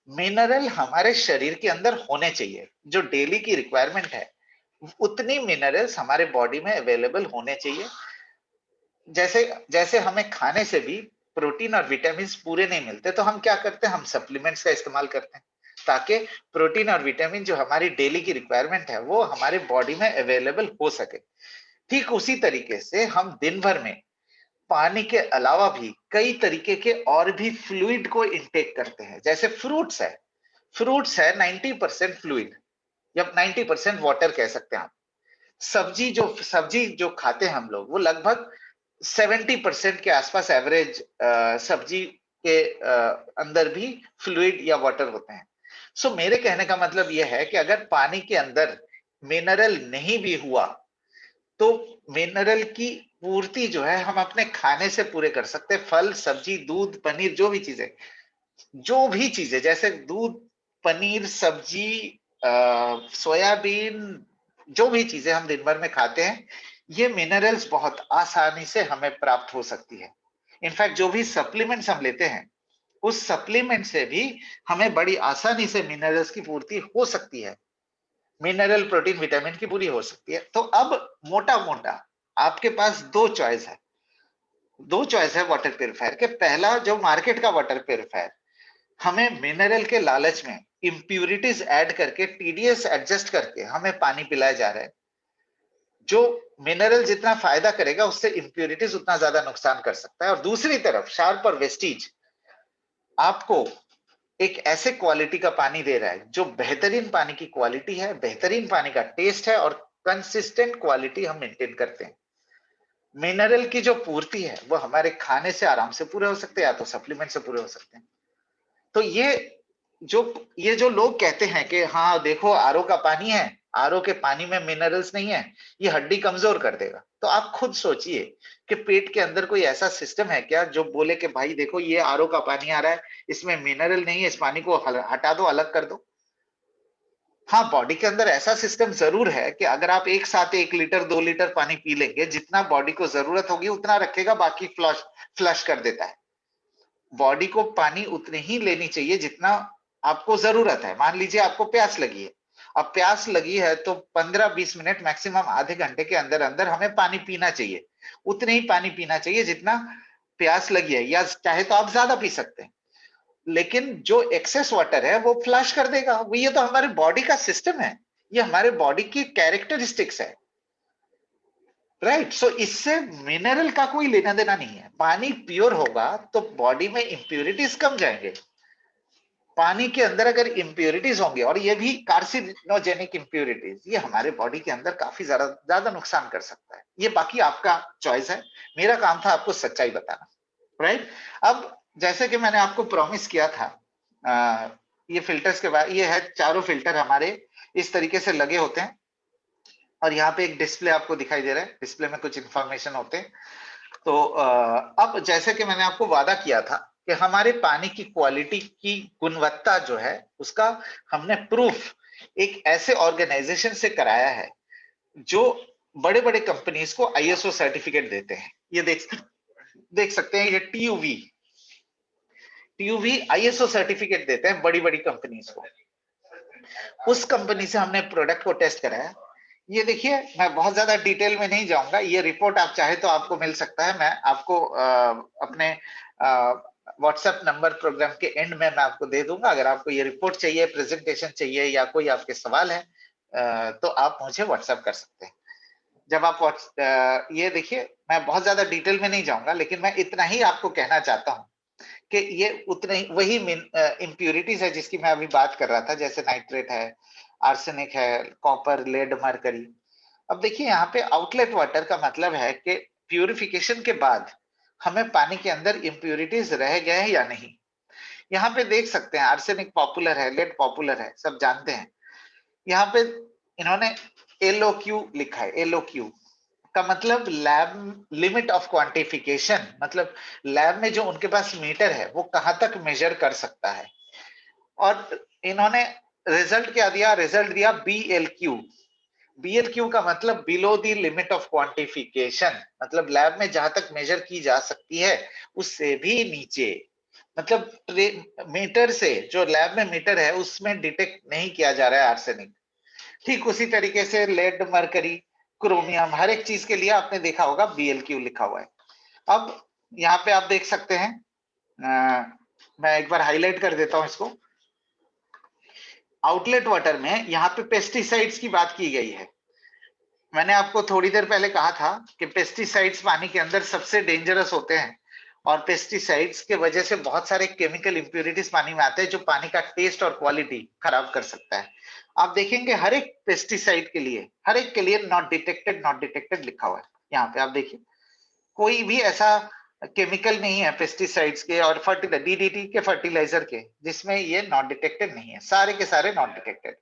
A: मिनरल हमारे शरीर के अंदर होने चाहिए, जो डेली की रिक्वायरमेंट है उतनी मिनरल्स हमारे बॉडी में अवेलेबल होने चाहिए। जैसे जैसे हमें खाने से भी प्रोटीन और विटामिन पूरे नहीं मिलते, तो हम क्या करते हैं, हम सप्लीमेंट्स का इस्तेमाल करते हैं ताकि प्रोटीन और विटामिन जो हमारी डेली की रिक्वायरमेंट है वो हमारे बॉडी में अवेलेबल हो सके। ठीक उसी तरीके से हम दिन भर में पानी के अलावा भी कई तरीके के और भी फ्लूइड को इनटेक करते हैं। जैसे फ्रूट्स है 90% फ्लूइड या 90% वाटर कह सकते हैं आप। सब्जी जो खाते हैं हम लोग, वो लगभग 70% के आसपास एवरेज सब्जी के अंदर भी फ्लूइड या वाटर होते हैं। सो मेरे कहने का मतलब यह है कि अगर पानी के अंदर मिनरल नहीं भी हुआ तो मिनरल की पूर्ति जो है हम अपने खाने से पूरे कर सकते हैं। फल, सब्जी, दूध, पनीर, जो भी चीजें जैसे दूध, पनीर, सब्जी, सोयाबीन, जो भी चीजें हम दिन भर में खाते हैं, ये मिनरल्स बहुत आसानी से हमें प्राप्त हो सकती है। इनफैक्ट जो भी सप्लीमेंट्स हम लेते हैं, उस सप्लीमेंट से भी हमें बड़ी आसानी से मिनरल्स की पूर्ति हो सकती है, मिनरल, प्रोटीन, विटामिन की पूरी हो सकती है। तो अब मोटा मोटा आपके पास दो चॉइस है वाटर प्यूरिफायर के। पहला, जो मार्केट का वाटर प्यूरिफायर हमें मिनरल के लालच में इंप्यूरिटीज ऐड करके, टीडीएस एडजस्ट करके हमें पानी पिलाया जा रहा है। जो मिनरल जितना फायदा करेगा उससे इंप्यूरिटीज उतना ज्यादा नुकसान कर सकता है। और दूसरी तरफ शार्प और वेस्टीज आपको एक ऐसे क्वालिटी का पानी दे रहा है जो बेहतरीन पानी की क्वालिटी है, बेहतरीन पानी का टेस्ट है और कंसिस्टेंट क्वालिटी हम मेंटेन करते हैं। मिनरल की जो पूर्ति है वो हमारे खाने से आराम से पूरे हो सकते हैं या तो सप्लीमेंट से पूरे हो सकते हैं। तो जो ये जो लोग कहते हैं कि हाँ देखो आरओ का पानी है, आरओ के पानी में मिनरल्स नहीं है, ये हड्डी कमजोर कर देगा, तो आप खुद सोचिए कि पेट के अंदर कोई ऐसा सिस्टम है क्या जो बोले कि भाई देखो ये आरओ का पानी आ रहा है, इसमें मिनरल नहीं है, इस पानी को हटा दो, अलग कर दो। हाँ, बॉडी के अंदर ऐसा सिस्टम जरूर है कि अगर आप एक साथ 1 लीटर 2 लीटर पानी पी लेंगे, जितना बॉडी को जरूरत होगी उतना रखेगा, बाकी फ्लश फ्लश कर देता है। बॉडी को पानी उतनी ही लेनी चाहिए जितना आपको जरूरत है। मान लीजिए आपको प्यास लगी है, अब प्यास लगी है तो 15-20 मिनट मैक्सिमम आधे घंटे के अंदर अंदर हमें पानी पीना चाहिए, उतने ही पानी पीना चाहिए जितना प्यास लगी है, या चाहे तो आप ज्यादा पी सकते हैं। लेकिन जो एक्सेस वाटर है वो फ्लश कर देगा, वो ये तो हमारे बॉडी का सिस्टम है, ये हमारे बॉडी की कैरेक्टरिस्टिक्स है, राइट। सो इससे मिनरल का कोई लेना देना नहीं है। पानी प्योर होगा तो बॉडी में इंप्योरिटीज कम जाएंगे। पानी के अंदर अगर इंप्योरिटीज होंगे, और ये भी कार्सिनोजेनिक इंप्योरिटीज, ये हमारे बॉडी के अंदर काफी ज्यादा नुकसान कर सकता है। ये बाकी आपका चॉइस है, मेरा काम था आपको सच्चाई बताना, राइट। अब जैसे कि मैंने आपको प्रॉमिस किया था, ये फिल्टर्स के बाद, ये है चारों फिल्टर हमारे इस तरीके से लगे होते हैं, और यहाँ पे एक डिस्प्ले आपको दिखाई दे रहा है, डिस्प्ले में कुछ इंफॉर्मेशन होते हैं। तो अब जैसे कि मैंने आपको वादा किया था कि हमारे पानी की क्वालिटी की गुणवत्ता जो है उसका हमने प्रूफ एक ऐसे ऑर्गेनाइजेशन से कराया है जो बड़े बड़े कंपनीज को आईएसओ सर्टिफिकेट देते हैं। ये देख सकते हैं, ये टीयूवी आईएसओ सर्टिफिकेट देते हैं बड़ी बड़ी कंपनीज को। उस कंपनी से हमने प्रोडक्ट को टेस्ट कराया। ये देखिए, मैं बहुत ज्यादा डिटेल में नहीं जाऊंगा, ये रिपोर्ट आप चाहे तो आपको मिल सकता है, मैं आपको अपने व्हाट्सएप नंबर प्रोग्राम के एंड में मैं आपको दे दूंगा। अगर आपको ये रिपोर्ट चाहिए, प्रेजेंटेशन चाहिए, या कोई आपके सवाल है तो आप मुझे व्हाट्सएप कर सकते हैं। जब आप ये देखिए, मैं बहुत ज्यादा डिटेल में नहीं जाऊंगा, लेकिन मैं इतना ही आपको कहना चाहता हूँ कि ये उतने ही वही इम्प्यूरिटीज है जिसकी मैं अभी बात कर रहा था, जैसे नाइट्रेट है, आर्सेनिक है, कॉपर, लेड, मरकरी। अब देखिए, यहाँ पे आउटलेट वाटर का मतलब है कि प्यूरिफिकेशन के बाद हमें पानी के अंदर इम्प्यूरिटीज रह गए हैं या नहीं। यहाँ पे देख सकते हैं, आर्सेनिक पॉपुलर है, लेड पॉपुलर है, सब जानते हैं। यहाँ पे इन्होंने LOQ लिखा है। LOQ का मतलब लैब लिमिट ऑफ क्वांटिफिकेशन, मतलब लैब में जो उनके पास मीटर है वो कहां तक मेजर कर सकता है। और इन्होंने रिजल्ट क्या दिया? रिजल्ट दिया BLQ। BLQ का मतलब below the limit of quantification, मतलब लैब में जहां तक मेजर की जा सकती है उससे भी नीचे, मतलब मीटर से, जो लैब में मीटर है उसमें डिटेक्ट नहीं किया जा रहा है आर्सेनिक। ठीक उसी तरीके से लेड, मरकरी, क्रोमियम, हर एक चीज के लिए आपने देखा होगा BLQ लिखा हुआ है। अब यहाँ पे आप देख सकते हैं, मैं एक बार हाईलाइट कर देता हूं इसको। आउटलेट वाटर में यहाँ पे पेस्टिसाइड्स की बात की गई है। मैंने आपको थोड़ी देर पहले कहा था कि पेस्टिसाइड्स पानी के अंदर सबसे डेंजरस होते हैं, और पेस्टिसाइड्स के वजह से बहुत सारे केमिकल इंप्यूरिटीज पानी में आते हैं जो पानी का टेस्ट और क्वालिटी खराब कर सकता है। आप देखेंगे हर एक पेस्टिसाइड के लिए, हर एक के लिए नॉट डिटेक्टेड लिखा हुआ है। यहाँ पे आप देखिए, कोई भी ऐसा केमिकल नहीं है पेस्टिसाइड्स के और DDT के फर्टिलाइजर के जिसमें ये नॉट डिटेक्टेड नहीं है, सारे के सारे नॉट डिटेक्टेड।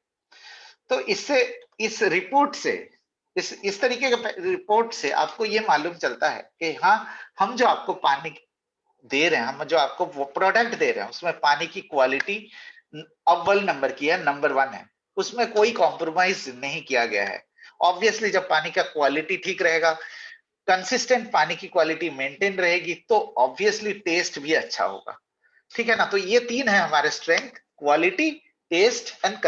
A: तो इससे, इस रिपोर्ट से, इस तरीके के रिपोर्ट से आपको ये मालूम चलता है कि हाँ, हम जो आपको पानी दे रहे हैं, हम जो आपको वो प्रोडक्ट दे रहे हैं उसमें पानी की क्वालिटी अव्वल नंबर की है, नंबर 1 है, उसमें कोई कॉम्प्रोमाइज नहीं किया गया है। ऑब्वियसली जब पानी का क्वालिटी ठीक रहेगा, कंसिस्टेंट पानी की क्वालिटी मेंटेन रहेगी, तो ऑब्वियसली टेस्ट भी अच्छा होगा। ठीक है ना? तो ये 3 है हमारे strength: quality, taste and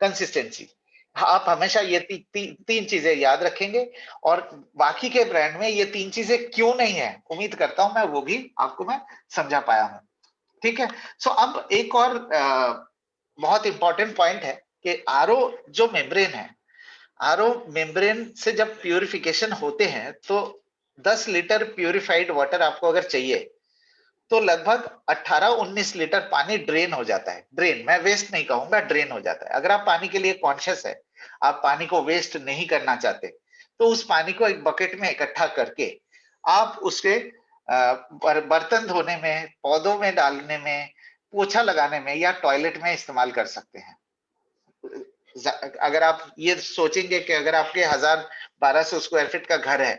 A: consistency. आप हमेशा ये 3 चीजें याद रखेंगे, और बाकी के ब्रांड में ये 3 चीजें क्यों नहीं है, उम्मीद करता हूं मैं वो भी आपको मैं समझा पाया हूं। ठीक है। सो अब एक और बहुत इंपॉर्टेंट पॉइंट है कि आरओ जो मेम्ब्रेन है, आरओ मेम्ब्रेन से जब प्यूरिफिकेशन होते हैं तो 10 लीटर प्यूरिफाइड वाटर आपको अगर चाहिए तो लगभग 18-19 लीटर पानी ड्रेन हो जाता है। ड्रेन, मैं वेस्ट नहीं कहूंगा, ड्रेन हो जाता है। अगर आप पानी के लिए कॉन्शियस है, आप पानी को वेस्ट नहीं करना चाहते, तो उस पानी को एक बकेट में इकट्ठा करके आप उसके बर्तन धोने में, पौधों में डालने में, पोछा लगाने में या टॉयलेट में इस्तेमाल कर सकते हैं। अगर आप ये सोचेंगे कि अगर आपके 1000-1200 स्क्वायर फीट का घर है,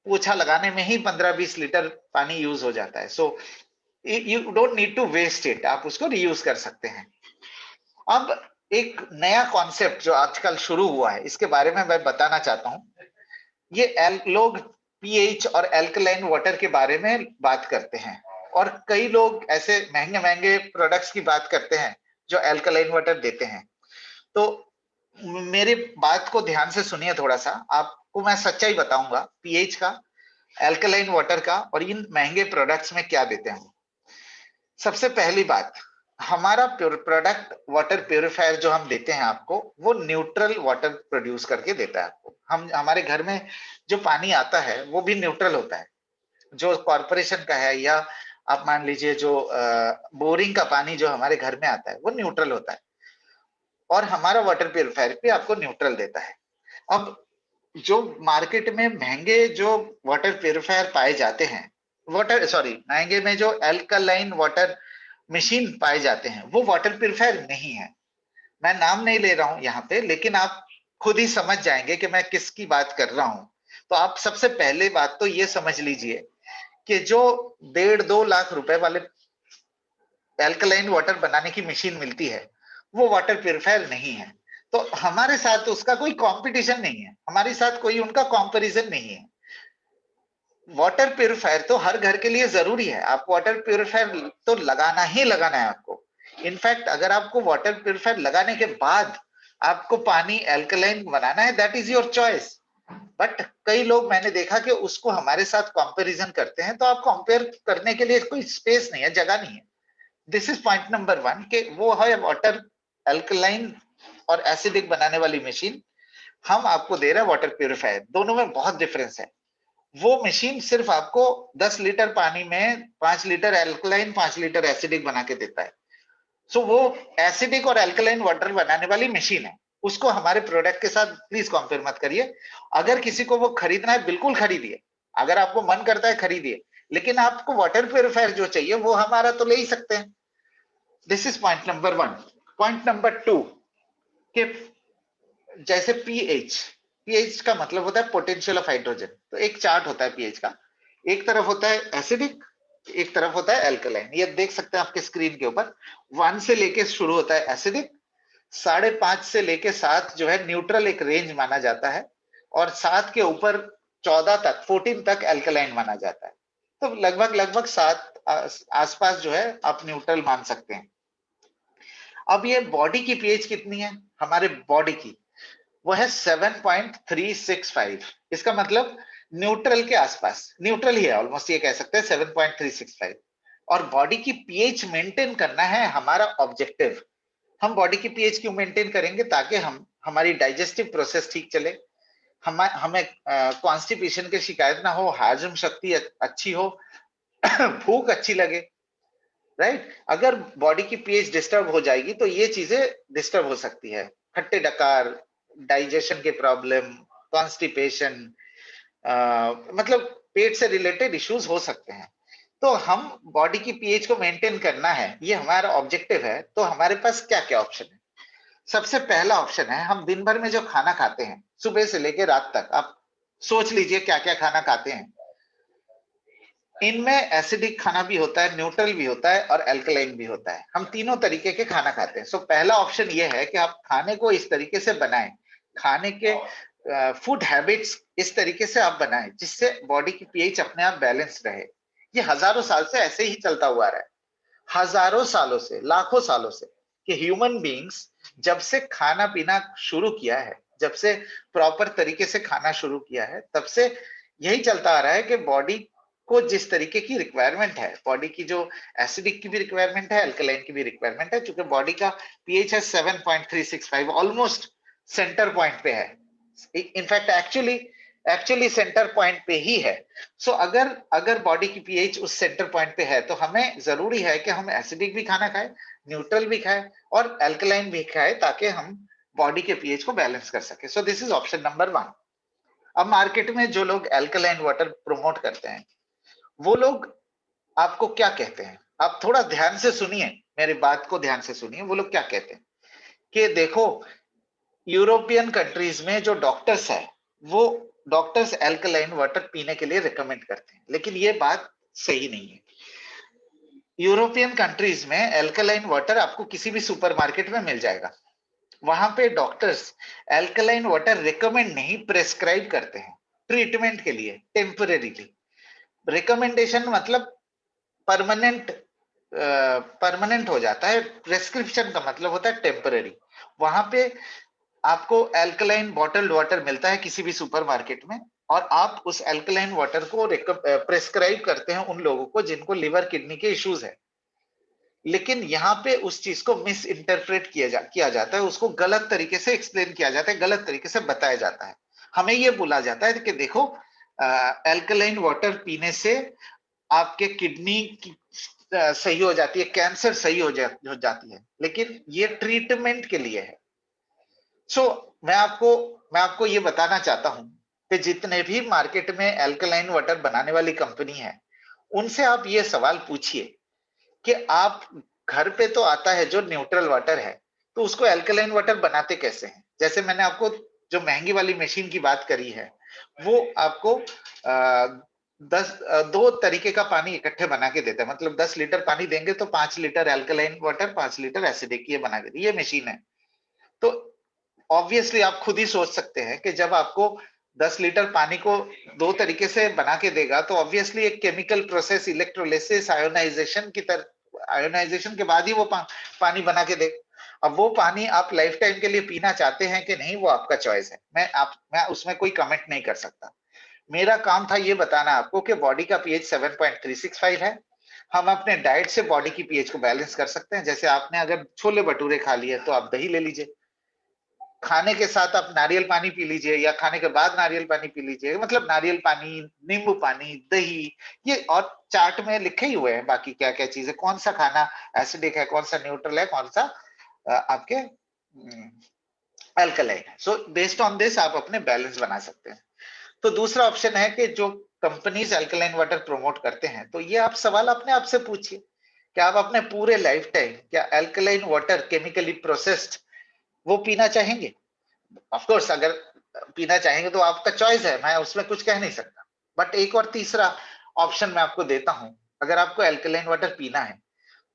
A: पोछा लगाने में ही 15-20 लीटर पानी यूज हो जाता है। So you don't need to waste it, आप उसको रीयूज कर सकते हैं। अब एक नया कॉन्सेप्ट जो आजकल शुरू हुआ है, इसके बारे में मैं बताना चाहता हूं। ये लोग पीएच और एल्कलाइन वाटर के बारे में बात करते हैं, और कई लोग ऐसे महंगे महंगे प्रोडक्ट्स की बात करते हैं जो एल्कलाइन वाटर देते हैं। तो मेरे बात को ध्यान से सुनिए थोड़ा सा, आपको मैं सच्चाई बताऊंगा पीएच का, अल्कलाइन वाटर का और इन महंगे प्रोडक्ट्स में क्या देते हैं। सबसे पहली बात, हमारा प्रोडक्ट वाटर प्यूरिफायर जो हम देते हैं आपको, वो न्यूट्रल वाटर प्रोड्यूस करके देता है आपको। हम हमारे घर में जो पानी आता है वो भी न्यूट्रल होता है, जो कॉरपोरेशन का है या आप मान लीजिए जो बोरिंग का पानी जो हमारे घर में आता है वो न्यूट्रल होता है, और हमारा वाटर प्यूरिफायर भी आपको न्यूट्रल देता है। अब जो मार्केट में महंगे जो वाटर प्यूरिफायर पाए जाते हैं, वाटर सॉरी महंगे में जो अल्कलाइन वाटर मशीन पाए जाते हैं, वो वाटर प्यूरिफायर नहीं है। मैं नाम नहीं ले रहा हूं यहाँ पे, लेकिन आप खुद ही समझ जाएंगे कि मैं किसकी बात कर रहा हूं। तो आप सबसे पहले बात तो ये समझ लीजिए कि जो 1.5-2 लाख रुपए वाले एल्कलाइन वाटर बनाने की मशीन मिलती है, वो वाटर प्यूरिफायर नहीं है। तो हमारे साथ उसका कोई कंपटीशन नहीं है, हमारे साथ कोई उनका कंपैरिजन नहीं है। वाटर प्यूरिफायर तो हर घर के लिए जरूरी है, आप वाटर प्यूरिफायर तो लगाना ही लगाना है आपको। इनफैक्ट अगर आपको वाटर प्यूरिफायर लगाने के बाद आपको पानी एल्कलाइन बनाना है, that is your choice. But कई लोग मैंने देखा कि उसको हमारे साथ कंपैरिजन करते हैं, तो आप कंपेयर करने के लिए कोई स्पेस नहीं है, जगह नहीं है। दिस इज पॉइंट नंबर 1 कि वो है वाटर अल्कलाइन और एसिडिक बनाने वाली मशीन, हम आपको दे रहे हैं वाटर प्यूरिफायर। दोनों में बहुत डिफरेंस है। वो मशीन सिर्फ आपको 10 लीटर पानी में 5 लीटर अल्कलाइन 5 लीटर एसिडिक बना के देता है। सो वो एसिडिक और अल्कलाइन वाटर बनाने वाली मशीन है, उसको हमारे प्रोडक्ट के साथ प्लीज कंपेयर मत करिए। अगर किसी को वो खरीदना है बिल्कुल खरीदिए, अगर आपको मन करता है खरीदिए, लेकिन आपको वाटर प्यूरिफायर जो चाहिए वो हमारा तो ले ही सकते हैं। This is point number 1। Point number 2 कि जैसे पीएच, पीएच का मतलब होता है पोटेंशियल ऑफ हाइड्रोजन। तो एक चार्ट होता है पीएच का, एक तरफ होता है एसिडिक, एक तरफ होता है अल्कलाइन। ये देख सकते हैं आपके स्क्रीन के ऊपर। 1 से लेके शुरू होता है एसिडिक, 5.5 से लेके 7 जो है न्यूट्रल एक रेंज माना जाता है, और 7 के ऊपर 14 तक 14 तक अल्कलाइन माना जाता है। तो लगभग लगभग 7 आसपास जो है आप न्यूट्रल मान सकते हैं। अब ये बॉडी की पीएच कितनी है हमारे बॉडी की, वो है 7.365। इसका मतलब न्यूट्रल के आसपास, न्यूट्रल ही है ऑलमोस्ट, ये कह सकते हैं 7.365। और बॉडी की पीएच मेंटेन करना है हमारा ऑब्जेक्टिव। हम बॉडी की पीएच क्यों मेंटेन करेंगे, ताकि हम हमारी डाइजेस्टिव प्रोसेस ठीक चले, हमें कॉन्स्टिपेशन की शिकायत ना हो, हाजम शक्ति अच्छी हो, भूख अच्छी लगे, राइट। अगर बॉडी की पीएच डिस्टर्ब हो जाएगी तो ये चीजें डिस्टर्ब हो सकती है, खट्टे डकार, डाइजेशन के प्रॉब्लम, कॉन्स्टिपेशन, मतलब पेट से रिलेटेड इश्यूज हो सकते हैं। तो हम बॉडी की पीएच को मेंटेन करना है, ये हमारा ऑब्जेक्टिव है। तो हमारे पास क्या क्या ऑप्शन है। सबसे पहला ऑप्शन है, हम दिन भर में जो खाना खाते हैं सुबह से लेकर रात तक, आप सोच लीजिए क्या क्या खाना खाते हैं। इनमें एसिडिक खाना भी होता है, न्यूट्रल भी होता है और अल्कलाइन भी होता है। हम तीनों तरीके के खाना खाते हैं। सो पहला ऑप्शन ये है कि आप खाने को इस तरीके से बनाएं, खाने के फूड हैबिट्स इस तरीके से आप बनाएं जिससे बॉडी की पीएच अपने आप बैलेंस रहे। ये हजारों साल से ऐसे ही चलता हुआ रहा है, हजारों सालों से, लाखों सालों से, कि ह्यूमन बीइंग्स जब से खाना पीना शुरू किया है, जब से प्रॉपर तरीके से खाना शुरू किया है, तब से यही चलता आ रहा है कि बॉडी को जिस तरीके की रिक्वायरमेंट है, बॉडी की जो एसिडिक की भी रिक्वायरमेंट है, अल्कलाइन की भी रिक्वायरमेंट है, चूंकि बॉडी का पीएच है 7.365, ऑलमोस्ट सेंटर पॉइंट पे है। इनफैक्ट एक्चुअली सेंटर पॉइंट पे ही है। सो अगर अगर बॉडी की पीएच उस सेंटर पॉइंट पे है, तो हमें जरूरी है कि हम एसिडिक भी खाना खाएं, न्यूट्रल भी खाएं और अल्कलाइन भी खाएं, ताकि हम बॉडी के पीएच को बैलेंस कर सके। So this is option number 1। अब मार्केट में जो लोग अल्कलाइन वाटर प्रमोट करते हैं, वो लोग आपको क्या कहते हैं, आप थोड़ा ध्यान से सुनिए, मेरी बात को ध्यान से सुनिए। वो लोग क्या कहते हैं कि देखो, यूरोपियन कंट्रीज में जो डॉक्टर्स है, वो डॉक्टर्स अल्कलाइन वाटर पीने के लिए रिकमेंड करते हैं, लेकिन ये बात सही नहीं है। यूरोपियन कंट्रीज में अल्कलाइन वाटर आपको किसी भी सुपरमार्केट में मिल जाएगा। वहां पे डॉक्टर्स अल्कलाइन वाटर रिकमेंड नहीं, प्रेस्क्राइब करते हैं ट्रीटमेंट के लिए टेम्परेरीली। रिकमेंडेशन मतलब परमानेंट, परमानेंट हो जाता है, प्रेस्क्रिप्शन का मतलब होता है टेम्पररी। वहां पे आपको एल्कलाइन बॉटल्ड वाटर मिलता है किसी भी सुपरमार्केट में, और आप उस एल्कलाइन वाटर को प्रेस्क्राइब करते हैं उन लोगों को जिनको लिवर किडनी के इश्यूज है। लेकिन यहाँ पे उस चीज को मिस इंटरप्रेट किया जाता है, उसको गलत तरीके से एक्सप्लेन किया जाता है, गलत तरीके से बताया जाता है। हमें ये बोला जाता है कि देखो एल्कलाइन वाटर पीने से आपके किडनी की सही हो जाती है, कैंसर सही हो जाती है, लेकिन ये ट्रीटमेंट के लिए है। सो मैं आपको ये बताना चाहता हूं कि जितने भी मार्केट में एल्कलाइन वाटर बनाने वाली कंपनी है, उनसे आप ये सवाल पूछिए कि आप घर पे तो आता है जो न्यूट्रल वाटर है, तो उसको एल्कलाइन वाटर बनाते कैसे हैं? जैसे मैंने आपको जो महंगी वाली मशीन की बात करी है, वो आपको दो तरीके का पानी इकट्ठे बना के देता है। मतलब 10 लीटर पानी देंगे तो 5 litre alkaline water, 5 litre acidic ये बना के दी, ये मशीन है। तो ऑब्वियसली आप खुद ही सोच सकते हैं कि जब आपको 10 लीटर पानी को दो तरीके से बना के देगा, तो ऑब्वियसली एक केमिकल प्रोसेस, इलेक्ट्रोलिसिस, आयोनाइजेशन के बाद ही वो पानी बना के देगा। अब वो पानी आप लाइफ टाइम के लिए पीना चाहते हैं कि नहीं, वो आपका चॉइस है। मैं उसमें कोई कमेंट नहीं कर सकता। मेरा काम था ये बताना आपको कि बॉडी का पीएच 7.365 है। हम अपने डाइट से बॉडी की पीएच को बैलेंस कर सकते हैं। जैसे आपने अगर छोले भटूरे खा लिए तो आप दही ले लीजिए, खाने के साथ आप नारियल पानी पी लीजिए, या खाने के बाद नारियल पानी पी लीजिए। मतलब नारियल पानी, नींबू पानी, दही, ये और चार्ट में लिखे ही हुए हैं बाकी क्या क्या चीजें, कौन सा खाना एसिडिक है, कौन सा न्यूट्रल है, कौन सा आपके अल्कलाइन है। सो बेस्ड ऑन दिस आप अपने बैलेंस बना सकते हैं। तो दूसरा ऑप्शन है कि जो कंपनीज अल्कलाइन वाटर प्रमोट करते हैं, तो ये आप सवाल अपने आप से पूछिए कि आप अपने पूरे लाइफ टाइम क्या अल्कलाइन वाटर केमिकली प्रोसेस्ड वो पीना चाहेंगे? ऑफ कोर्स अगर पीना चाहेंगे तो आपका चॉइस है, मैं उसमें कुछ कह नहीं सकता। बट एक और तीसरा ऑप्शन मैं आपको देता हूं। अगर आपको अल्कलाइन वाटर पीना है,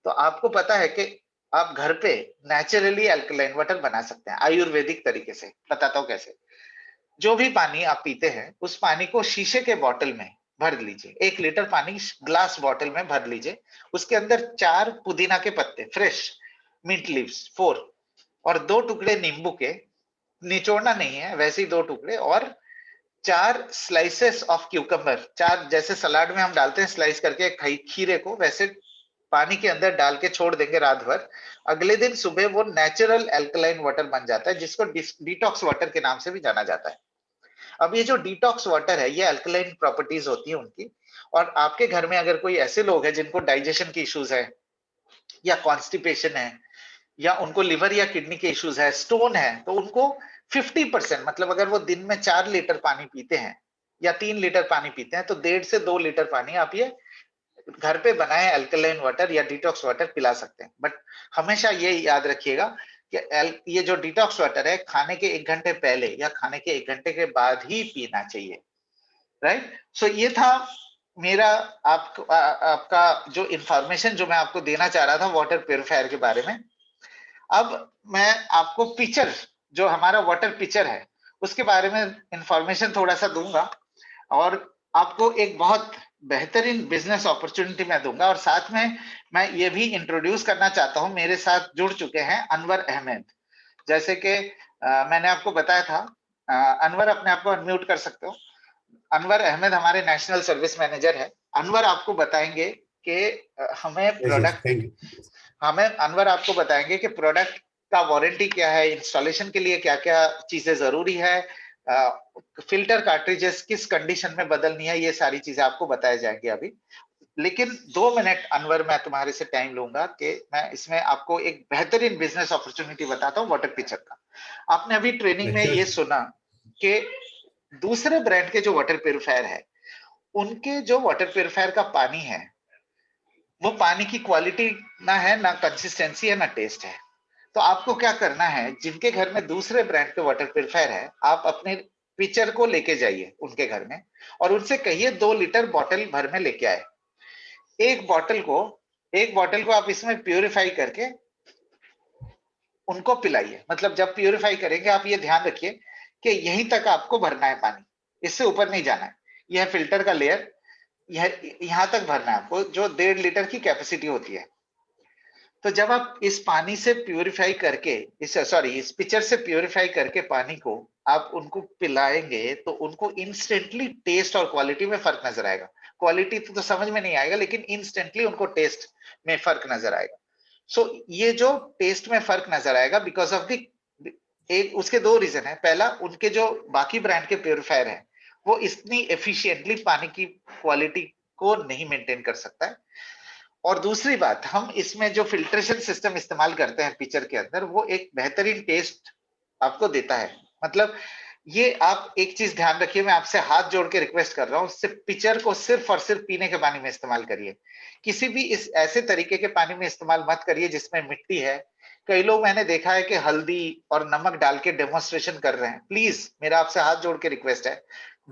A: तो आपको पता है कि आप घर पे नेचुरली अल्कलाइन वाटर बना सकते हैं आयुर्वेदिक तरीके से। बताता हूँ कैसे। जो भी पानी आप पीते हैं, उस पानी को शीशे के बॉटल में भर लीजिए। 1 लीटर पानी ग्लास बॉटल में भर लीजिए। उसके अंदर 4 पुदीना के पत्ते फ्रेश, मिंट लीव्स 4, और 2 टुकड़े नींबू के, निचोड़ना नहीं है, वैसे ही 2 टुकड़े, और 4 स्लाइसेस ऑफ क्यूकम्बर, 4 जैसे सलाद में हम डालते हैं स्लाइस करके खीरे को, वैसे पानी के अंदर डाल के छोड़ देंगे रात भर। अगले दिन सुबह वो नेचुरल अल्कलाइन वाटर बन जाता है, जिसको डिटॉक्स वाटर के नाम से भी जाना जाता है। अब ये जो डिटॉक्स वाटर है, ये अल्कलाइन प्रॉपर्टीज होती है उनकी। और आपके घर में अगर कोई ऐसे लोग हैं जिनको डाइजेशन की इश्यूज है, या कॉन्स्टिपेशन है, या उनको लिवर या किडनी के इश्यूज है, स्टोन है, तो उनको 50%, मतलब अगर वो दिन में 4 लीटर पानी पीते हैं या 3 लीटर पानी पीते हैं, तो 1.5 से 2 लीटर पानी आप ये घर पे बनाए अल्कलाइन वाटर या डिटॉक्स वाटर पिला सकते हैं। बट हमेशा ये याद रखिएगा कि ये जो डिटॉक्स वाटर है, खाने के 1 घंटे पहले या खाने के 1 घंटे के बाद ही पीना चाहिए। राइट। सो ये था मेरा आपका जो इंफॉर्मेशन जो मैं आपको देना चाह रहा था वाटर प्योरीफायर के बारे में। अब मैं आपको पिक्चर, जो हमारा वाटर पिक्चर है, उसके बारे में इंफॉर्मेशन थोड़ा सा दूंगा, और आपको एक बहुत बेहतरीन बिजनेस अपॉर्चुनिटी मैं दूंगा। और साथ में मैं ये भी इंट्रोड्यूस करना चाहता हूं, मेरे साथ जुड़ चुके हैं अनवर अहमद। जैसे कि मैंने आपको बताया था, अनवर अपने आप को अनम्यूट कर सकते हो। अनवर अहमद हमारे नेशनल सर्विस मैनेजर है। अनवर आपको बताएंगे कि हमें
B: Yes, yes,
A: product,
B: thank you.
A: हमें अनवर आपको बताएंगे कि प्रोडक्ट का वारंटी क्या है, इंस्टॉलेशन के लिए क्या क्या चीजें जरूरी है, फिल्टर कार्ट्रिजेस किस कंडीशन में बदलनी है, ये सारी चीजें आपको बताए जाएंगे अभी। लेकिन 2 मिनट अनवर मैं तुम्हारे से टाइम लूंगा कि मैं इसमें आपको एक बेहतरीन बिजनेस अपॉर्चुनिटी बताता हूँ वाटर पिक्चर का। आपने अभी ट्रेनिंग में
B: Sure,
A: ये
B: sir.
A: सुना कि दूसरे ब्रांड के जो वाटर प्यूरिफायर है, उनके जो वाटर प्यूरिफायर का पानी है, वो पानी की क्वालिटी ना है, ना कंसिस्टेंसी है, ना टेस्ट है। तो आपको क्या करना है, जिनके घर में दूसरे ब्रांड के वाटर प्यूरिफायर है, आप अपने पिक्चर को लेके जाइए उनके घर में, और उनसे कहिए 2 लीटर बॉटल भर में लेके आए। एक बॉटल को एक बॉटल को आप इसमें प्यूरिफाई करके उनको पिलाइए। मतलब जब प्यूरिफाई करेंगे, आप ये ध्यान रखिए कि यहीं तक आपको भरना है पानी, इससे ऊपर नहीं जाना है। यह फिल्टर का लेयर, यह यहां तक भरना है आपको, जो 1.5 लीटर की कैपेसिटी होती है। तो जब आप इस पानी से प्यूरिफाई करके इस पिक्चर से प्यूरिफाई करके पानी को आप उनको पिलाएंगे तो उनको इंस्टेंटली टेस्ट और क्वालिटी में फर्क नजर आएगा। क्वालिटी तो समझ में नहीं आएगा, लेकिन इंस्टेंटली उनको टेस्ट में फर्क नजर आएगा। सो ये जो टेस्ट में फर्क नजर आएगा बिकॉज ऑफ द एक उसके दो रीजन है। पहला, उनके जो बाकी ब्रांड के प्यूरिफायर हैं वो इतनी एफिशिएंटली पानी की क्वालिटी को नहीं मेंटेन कर सकता है। और दूसरी बात, हम इसमें जो फिल्ट्रेशन सिस्टम इस्तेमाल करते हैं पिक्चर के अंदर, वो एक बेहतरीन टेस्ट आपको देता है। मतलब ये आप एक चीज ध्यान रखिए, मैं आपसे हाथ जोड़ के रिक्वेस्ट कर रहा हूँ, सिर्फ पिक्चर को सिर्फ और सिर्फ पीने के पानी में इस्तेमाल करिए। किसी भी इस ऐसे तरीके के पानी में इस्तेमाल मत करिए जिसमें मिट्टी है। कई लोग मैंने देखा है कि हल्दी और नमक डाल के डेमोन्स्ट्रेशन कर रहे हैं। प्लीज मेरा आपसे हाथ जोड़ के रिक्वेस्ट है,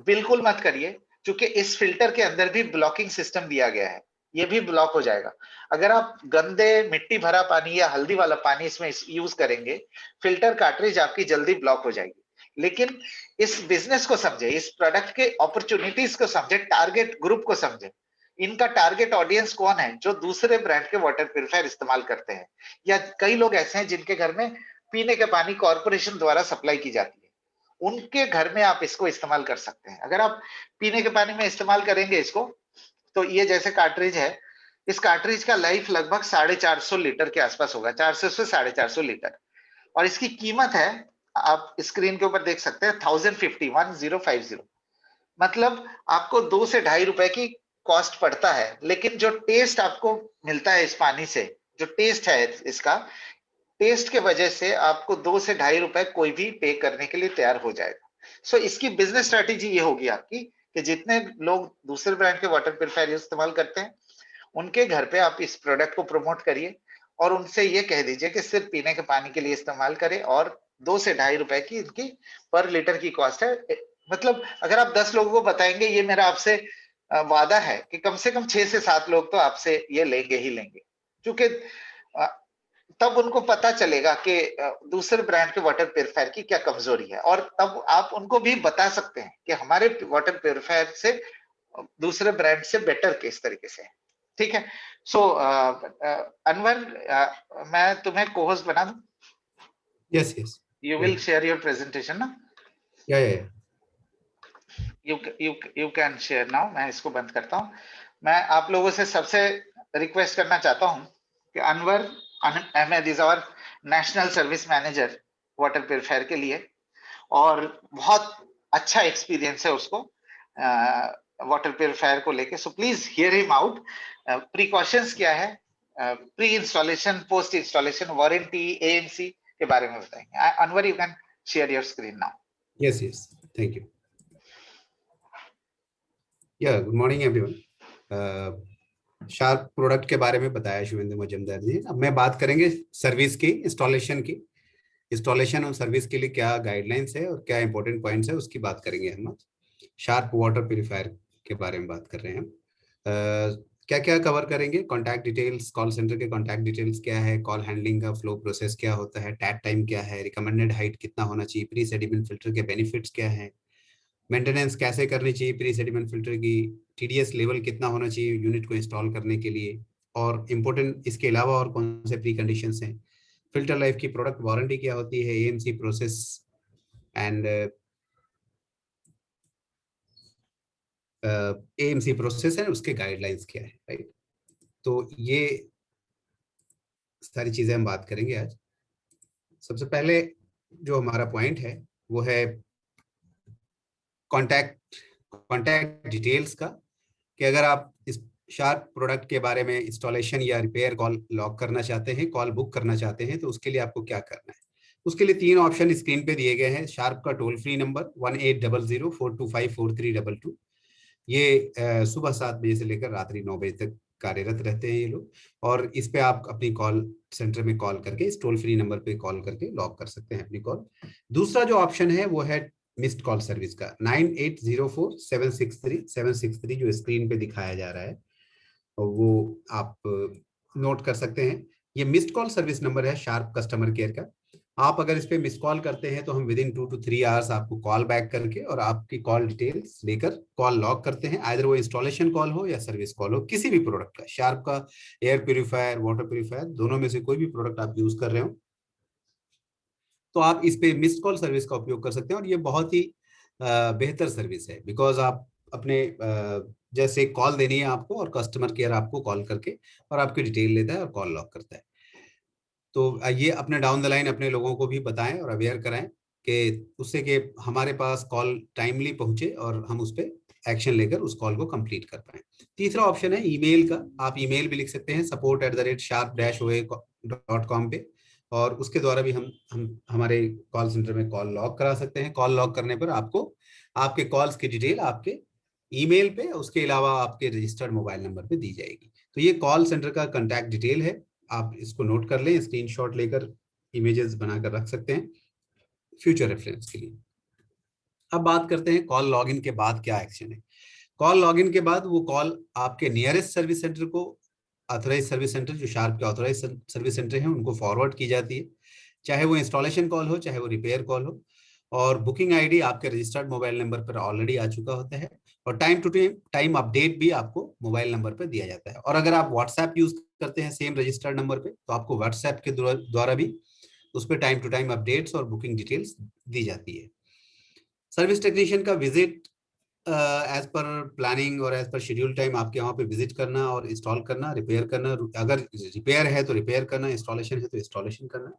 A: बिल्कुल मत करिए, क्योंकि इस फिल्टर के अंदर भी ब्लॉकिंग सिस्टम दिया गया है, ये भी ब्लॉक हो जाएगा। अगर आप गंदे मिट्टी भरा पानी या हल्दी वाला पानी इसमें यूज करेंगे, फिल्टर कार्ट्रिज आपकी जल्दी ब्लॉक हो जाएगी। लेकिन इस बिजनेस को समझे, इस प्रोडक्ट के अपॉर्चुनिटीज को समझे, टारगेट ग्रुप को समझे। इनका टारगेट ऑडियंस कौन है? जो दूसरे ब्रांड के वाटर प्यूरिफायर इस्तेमाल करते हैं, या कई लोग ऐसे हैं जिनके घर में पीने के पानी कॉर्पोरेशन द्वारा सप्लाई की जाती है, उनके घर में आप इसको इस्तेमाल कर सकते हैं। अगर आप पीने के पानी में इस्तेमाल करेंगे इसको, तो ये जैसे कार्ट्रिज है, इस कार्ट्रिज का लाइफ लगभग 450 लीटर के आसपास होगा, 400 से 450 लीटर। और इसकी कीमत है, आप स्क्रीन के ऊपर देख सकते हैं, 1050 मतलब आपको 2 से ₹2.5 की कॉस्ट पड़ता है। लेकिन जो टेस्ट आपको मिलता है इस पानी से, जो टेस्ट है इसका, टेस्ट के वजह से आपको 2 से ₹2.5 कोई भी पे करने के लिए तैयार हो जाएगा। सो इसकी बिजनेस स्ट्रेटेजी ये होगी आपकी कि जितने लोग दूसरे ब्रांड के वाटर प्यूरिफायर इस्तेमाल करते हैं, उनके घर पे आप इस प्रोडक्ट को प्रमोट करिए और उनसे ये कह दीजिए कि सिर्फ पीने के पानी के लिए इस्तेमाल करें, और 2 से ₹2.5 की इनकी पर लीटर की कॉस्ट है। मतलब अगर आप 10 लोगों को बताएंगे, ये मेरा आपसे वादा है कि कम से कम 6 से 7 लोग तो आपसे ये लेंगे ही लेंगे। क्योंकि तब उनको पता चलेगा कि दूसरे ब्रांड के वाटर प्यूरिफायर की क्या कमजोरी है, और तब आप उनको भी बता सकते हैं कि हमारे वाटर प्यूरिफायर से दूसरे ब्रांड से बेटर किस तरीके से है। ठीक है। सो अनवर, मैं तुम्हें को-होस्ट बना दूं?
B: Yes, yes.
A: You will share your presentation ना?
B: Yeah.
A: You can share now. मैं इसको बंद करता हूं। मैं आप लोगों से सबसे रिक्वेस्ट करना चाहता हूं कि Anwar Ahmed is our national service manager water purifier के लिए, और बहुत अच्छा एक्सपीरियंस है उसको वाटर प्यूरिफायर को लेके। So please hear him out. Precautions क्या है, pre installation, post installation, warranty, AMC के बारे में बताएंगे। Anwar, you can share your screen now.
B: Yes. Thank you. Yeah. Good morning, everyone. Sharp product के बारे में बताया शुभेंदु मजूमदार जी। अब मैं बात करेंगे सर्विस की, इंस्टॉलेशन की। इंस्टॉलेशन और सर्विस के लिए क्या गाइडलाइंस है और क्या इंपॉर्टेंट पॉइंट्स है, उसकी बात करेंगे हम आज। शार्प वाटर प्यूरिफायर के बारे में बात कर रहे हैं हम। क्या क्या कवर करेंगे? कॉन्टैक्ट डिटेल्स, कॉल सेंटर के कॉन्टैक्ट डिटेल्स क्या है, कॉल हैंडलिंग का फ्लो प्रोसेस क्या होता है, टैप टाइम क्या है, रिकमेंडेड हाइट कितना होना चाहिए, प्री सेडिमेंट फिल्टर के बेनिफिट्स क्या है, मेंटेनेंस कैसे करनी चाहिए प्री सेडिमेंट फिल्टर की, टीडीएस लेवल कितना होना चाहिए यूनिट को इंस्टॉल करने के लिए, और इम्पोर्टेंट इसके अलावा और कौन से प्री कंडीशंस हैं, फिल्टर लाइफ की प्रोडक्ट वारंटी क्या होती है, AMC process and AMC process है, उसके गाइडलाइंस क्या है, राइट। तो ये सारी चीजें हम बात करेंगे आज। सबसे पहले जो हमारा पॉइंट है वो है कॉन्टैक्ट डिटेल्स का, कि अगर आप इस शार्प प्रोडक्ट के बारे में इंस्टॉलेशन या रिपेयर कॉल लॉग करना चाहते हैं, कॉल बुक करना चाहते हैं, तो उसके लिए आपको क्या करना है। उसके लिए 3 ऑप्शन स्क्रीन पे दिए गए हैं। शार्प का टोल फ्री नंबर 1800-425-4322, ये सुबह 7 बजे से लेकर रात्रि 9 बजे तक कार्यरत रहते हैं ये लोग, और इस पे आप अपनी कॉल सेंटर में कॉल करके, इस टोल फ्री नंबर पे कॉल करके लॉग कर सकते हैं अपनी कॉल। दूसरा जो ऑप्शन है वो है मिस्ड कॉल सर्विस का, 9804-763-763 जो स्क्रीन पे दिखाया जा रहा है, वो आप नोट कर सकते हैं। ये मिस्ड कॉल सर्विस नंबर है शार्प कस्टमर केयर का, आप अगर इस पे मिस कॉल करते हैं तो हम विद इन 2 to 3 आवर्स आपको कॉल बैक करके और आपकी कॉल डिटेल्स लेकर कॉल लॉग करते हैं, आइदर वो इंस्टॉलेशन कॉल हो या सर्विस कॉल हो, किसी भी प्रोडक्ट का, शार्प का एयर प्यूरिफायर, वाटर प्यूरिफायर, दोनों में से कोई भी प्रोडक्ट आप यूज कर रहे हो तो आप इस पे मिस्ड कॉल सर्विस का उपयोग कर सकते हैं। और ये बहुत ही बेहतर सर्विस है, बिकॉज आप अपने जैसे कॉल देनी है आपको और कस्टमर केयर आपको कॉल करके और आपकी डिटेल लेता है और कॉल लॉक करता है। तो ये अपने डाउन द लाइन अपने लोगों को भी बताएं और अवेयर कराएं कि उससे कि हमारे पास कॉल टाइमली पहुंचे और हम उस पर एक्शन लेकर उस कॉल को कंप्लीट कर पाए। तीसरा ऑप्शन है ईमेल का। आप ईमेल भी लिख सकते हैं support@sharp-oa.com पे, और उसके द्वारा भी हम हमारे कॉल सेंटर में कॉल लॉग करा सकते हैं। कॉल लॉग करने पर आपको आपके कॉल्स की डिटेल आपके ईमेल पे, उसके अलावा आपके रजिस्टर्ड मोबाइल नंबर पे दी जाएगी। तो ये कॉल सेंटर का कांटेक्ट डिटेल है, आप इसको नोट कर लें, स्क्रीनशॉट लेकर इमेजेस बनाकर रख सकते हैं फ्यूचर रेफरेंस के लिए। अब बात करते हैं कॉल लॉगिन के बाद क्या एक्शन है। कॉल लॉगिन के बाद वो कॉल आपके नियरेस्ट सर्विस सेंटर को, ऑथराइज सर्विस सेंटर जो शार्प के ऑथराइज सर्विस सेंटर हैं उनको फॉरवर्ड की जाती है, चाहे वो इंस्टॉलेशन कॉल हो चाहे वो रिपेयर कॉल हो। और बुकिंग आईडी आपके रजिस्टर्ड मोबाइल नंबर पर ऑलरेडी आ चुका होता है, और टाइम टू टाइम अपडेट भी आपको मोबाइल नंबर पर दिया जाता है। और अगर आप व्हाट्सएप यूज करते हैं सेम रजिस्टर्ड नंबर पे तो आपको व्हाट्सएप के द्वारा भी उस पर टाइम टू टाइम अपडेट्स और बुकिंग डिटेल्स दी जाती है। सर्विस टेक्नीशियन का विजिट एज पर प्लानिंग और एज पर शेड्यूल टाइम आपके वहाँ पे विजिट करना और इंस्टॉल करना, रिपेयर करना, अगर रिपेयर है तो रिपेयर करना, इंस्टॉलेशन है तो इंस्टॉलेशन करना,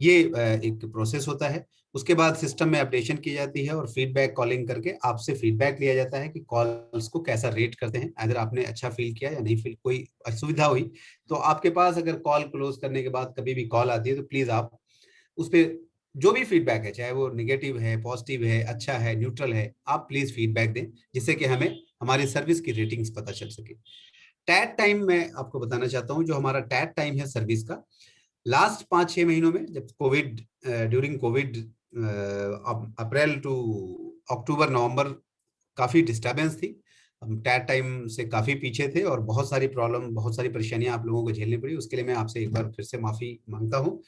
B: ये एक प्रोसेस होता है। उसके बाद सिस्टम में अपडेशन की जाती है और फीडबैक कॉलिंग करके आपसे फीडबैक लिया जाता है कि कॉल्स को कैसा रेट करते हैं, अगर आपने अच्छा फील किया या नहीं फील, कोई असुविधा हुई तो आपके पास अगर कॉल क्लोज करने के बाद कभी भी कॉल आती है तो प्लीज आप उस पर जो भी फीडबैक है, चाहे वो निगेटिव है, पॉजिटिव है, अच्छा है, न्यूट्रल है, आप प्लीज फीडबैक दें, जिससे कि हमें हमारी सर्विस की रेटिंग्स पता चल सके। टैट टाइम मैं आपको बताना चाहता हूँ, जो हमारा टैट टाइम है सर्विस का, लास्ट 5-6 महीनों में जब Covid, during Covid, April to October November काफी डिस्टर्बेंस थी, हम टैट टाइम से काफी पीछे थे और बहुत सारी प्रॉब्लम, बहुत सारी परेशानियां आप लोगों को झेलनी पड़ी। उसके लिए मैं आपसे एक बार फिर से माफी मांगता हूँ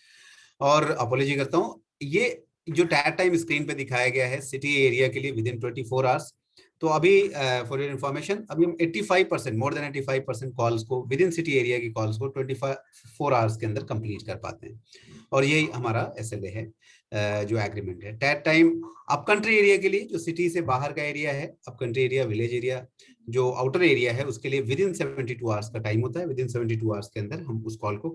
B: और अपॉलोजी करता हूँ। ये जो टैट टाइम स्क्रीन पे दिखाया गया है सिटी एरिया के लिए विद इन 24 आवर्स, तो अभी फॉर योर इन्फॉर्मेशन अभी हम 85%, मोर देन 85% कॉल्स को विद इन सिटी एरिया की कॉल्स को 24 आवर्स के अंदर कंप्लीट कर पाते हैं, और यही हमारा SLA है, जो एग्रीमेंट है। That time up country area के लिए, जो सिटी से बाहर का एरिया है, up country area, village area, जो आउटर एरिया है, उसके लिए विद इन 72 आवर्स का टाइम होता है। विद इन 72 आवर्स के अंदर हम उस कॉल को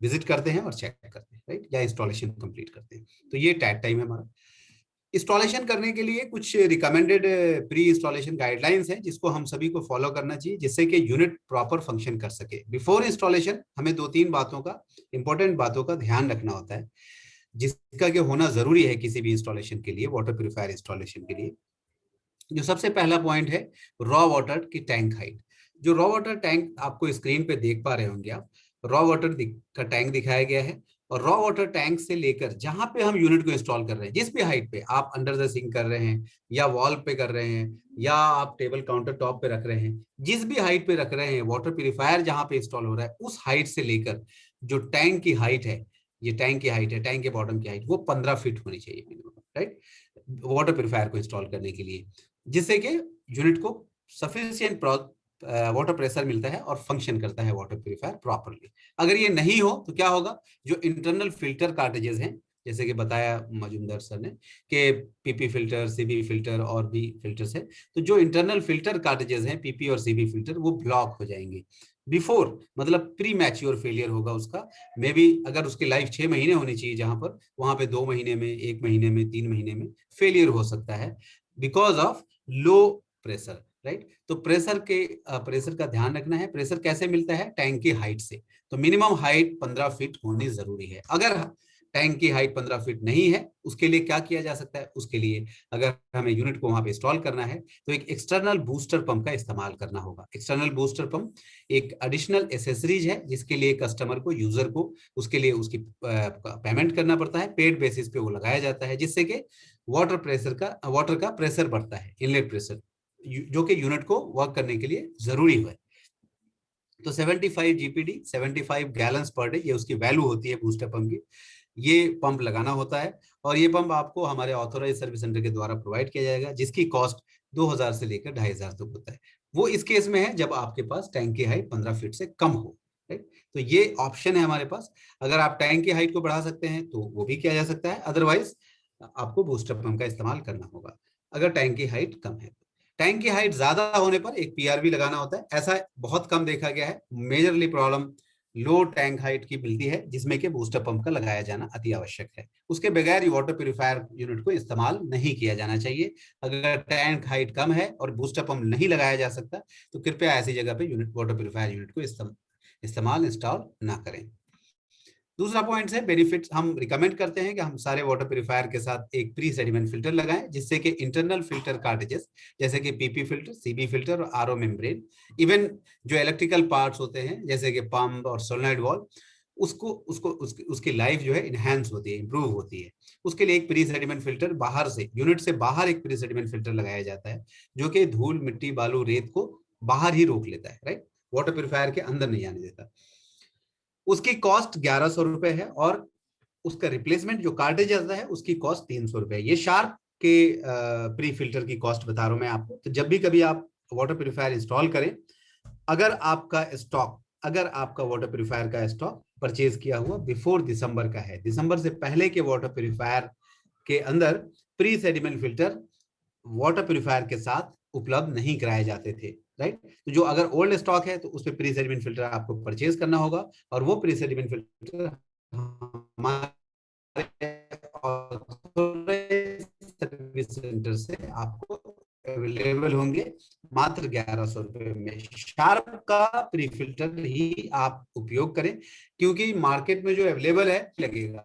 B: विजिट करते हैं और चेक करते हैं, राइट, या इंस्टॉलेशन कंप्लीट करते हैं। तो ये टैट टाइम है हमारा। इंस्टॉलेशन करने के लिए कुछ रिकमेंडेड प्री इंस्टॉलेशन गाइडलाइंस हैं जिसको हम सभी को फॉलो करना चाहिए, जिससे कि यूनिट प्रॉपर फंक्शन कर सके। बिफोर इंस्टॉलेशन हमें 2-3 बातों का, इंपॉर्टेंट बातों का ध्यान रखना होता है, जिसका कि होना जरूरी है किसी भी इंस्टॉलेशन के लिए, वाटर प्यूरिफायर इंस्टॉलेशन के लिए। जो सबसे पहला पॉइंट है रॉ वाटर की टैंक हाइट। जो रॉ वाटर टैंक आपको स्क्रीन पे देख पा रहे होंगे आप, रॉ वाटर का टैंक दिखाया गया है, और रॉ वाटर टैंक से लेकर जहां पे हम यूनिट को इंस्टॉल कर रहे हैं, जिस भी हाइट पे आप अंडर द सिंक कर रहे हैं या वॉल पे कर रहे हैं या आप टेबल काउंटर टॉप पे रख रहे हैं, जिस भी हाइट पे रख रहे हैं, वाटर प्यूरिफायर जहां पे इंस्टॉल हो रहा है उस हाइट से लेकर जो टैंक की हाइट है, ये टैंक की हाइट है, टैंक के बॉटम की हाइट वो 15 फीट होनी चाहिए मिनिमम, राइट, वाटर प्यूरिफायर को इंस्टॉल करने के लिए, जिससे कि यूनिट को सफिशिएंट वाटर प्रेशर मिलता है और फंक्शन करता है वाटर प्यूरिफायर प्रॉपरली। अगर ये नहीं हो तो क्या होगा, जो इंटरनल फिल्टर कार्टेजेस हैं, जैसे कि बताया मजुमदार सर ने कि PP फिल्टर, CB फिल्टर और भी फिल्टर्स है, तो जो इंटरनल फिल्टर कार्टेजेस हैं PP और CB फिल्टर वो ब्लॉक हो जाएंगे बिफोर, मतलब प्री मैच्योर फेलियर होगा उसका। मे बी अगर उसकी लाइफ 6 महीने होनी चाहिए जहां पर, वहां पे 2 महीने में, 1 महीने में, 3 महीने में फेलियर हो सकता है because of low pressure, right. तो प्रेशर का ध्यान रखना है। प्रेशर कैसे मिलता है, टैंक की हाइट से। तो मिनिमम हाइट 15 फीट होनी जरूरी है। अगर टैंक की हाइट 15 फीट नहीं है, उसके लिए क्या किया जा सकता है, उसके लिए अगर हमें यूनिट को वहां पे इंस्टॉल करना है तो एक एक्सटर्नल बूस्टर पंप का इस्तेमाल करना होगा। एक्सटर्नल बूस्टर पंप एक एडिशनल एसेसरीज है जिसके लिए कस्टमर को, यूजर को, उसके लिए उसकी पेमेंट करना पड़ता है, पेड बेसिस पे वो लगाया जाता है, जिससे कि वाटर का प्रेशर बढ़ता है, इनलेट प्रेशर, जो कि यूनिट को वर्क करने के लिए जरूरी है। तो 75 जीपीडी 75 गैलन्स पर डे, ये उसकी वैल्यू होती है बूस्टर पंप की। ये पंप लगाना होता है और ये पंप आपको हमारे ऑथोराइज सर्विस सेंटर के द्वारा प्रोवाइड किया जाएगा, जिसकी कॉस्ट 2000 से लेकर 2500 तक होता है। वो इस केस में है जब आपके पास टैंक की हाइट 15 फीट से कम हो, राइट। तो ये ऑप्शन है हमारे पास। अगर आप टैंक की हाइट को बढ़ा सकते हैं तो वो भी किया जा सकता है, अदरवाइज आपको बूस्टर पंप का इस्तेमाल करना होगा अगर टैंक की हाइट कम है। टैंक की हाइट ज्यादा होने पर एक पीआरवी लगाना होता है, ऐसा बहुत कम देखा गया है। मेजरली प्रॉब्लम लो टैंक हाइट की मिलती है, जिसमें कि बूस्टर पंप का लगाया जाना अति आवश्यक है। उसके बगैर वाटर प्यूरिफायर यूनिट को इस्तेमाल नहीं किया जाना चाहिए। अगर टैंक हाइट कम है और बूस्टर पंप नहीं लगाया जा सकता तो कृपया ऐसी जगह पे यूनिट वाटर प्यूरिफायर यूनिट को इस्तेमाल इंस्टॉल ना करें। दूसरा पॉइंट है बेनिफिट्स। हम रिकमेंड करते हैं कि हम सारे वाटर प्यूरिफायर के साथ एक प्री सेडिमेंट फिल्टर लगाएं, जिससे कि इंटरनल फिल्टर कार्टेजेस जैसे कि पीपी फिल्टर, सीबी फिल्टर और आरओ मेम्ब्रेन, इवन जो इलेक्ट्रिकल पार्ट्स होते हैं जैसे कि पंप और सोलेनॉइड वाल्व, उसकी लाइफ जो है इनहेंस होती है, इंप्रूव होती है। उसके लिए एक प्री सेडिमेंट फिल्टर बाहर से, यूनिट से बाहर एक प्री सेडिमेंट फिल्टर लगाया जाता है, जो कि धूल, मिट्टी, बालू, रेत को बाहर ही रोक लेता है, राइट, वाटर प्यूरिफायर के अंदर नहीं आने देता। उसकी कॉस्ट 1100 रुपए है और उसका रिप्लेसमेंट जो कार्टेज आता है उसकी कॉस्ट 300 रुपए है। ये शार्प के प्री फिल्टर की कॉस्ट बता रहा हूं मैं आपको। तो जब भी कभी आप वाटर प्यूरिफायर इंस्टॉल करें, अगर आपका वाटर प्यूरिफायर का स्टॉक परचेज किया हुआ बिफोर दिसंबर का है, दिसंबर से पहले के वाटर प्यूरिफायर के अंदर pre sediment filter water purifier के साथ उपलब्ध नहीं कराए जाते थे, राइट। तो जो अगर ओल्ड स्टॉक है तो उस पर प्री सेडिमेंट फिल्टर आपको परचेज करना होगा और वो प्री सेडिमेंट फिल्टर हमारे सर्विस सेंटर से आपको अवेलेबल होंगे मात्र 1100 रुपए में। शार्प का प्री फिल्टर ही आप उपयोग करें, क्योंकि मार्केट में जो अवेलेबल है लगेगा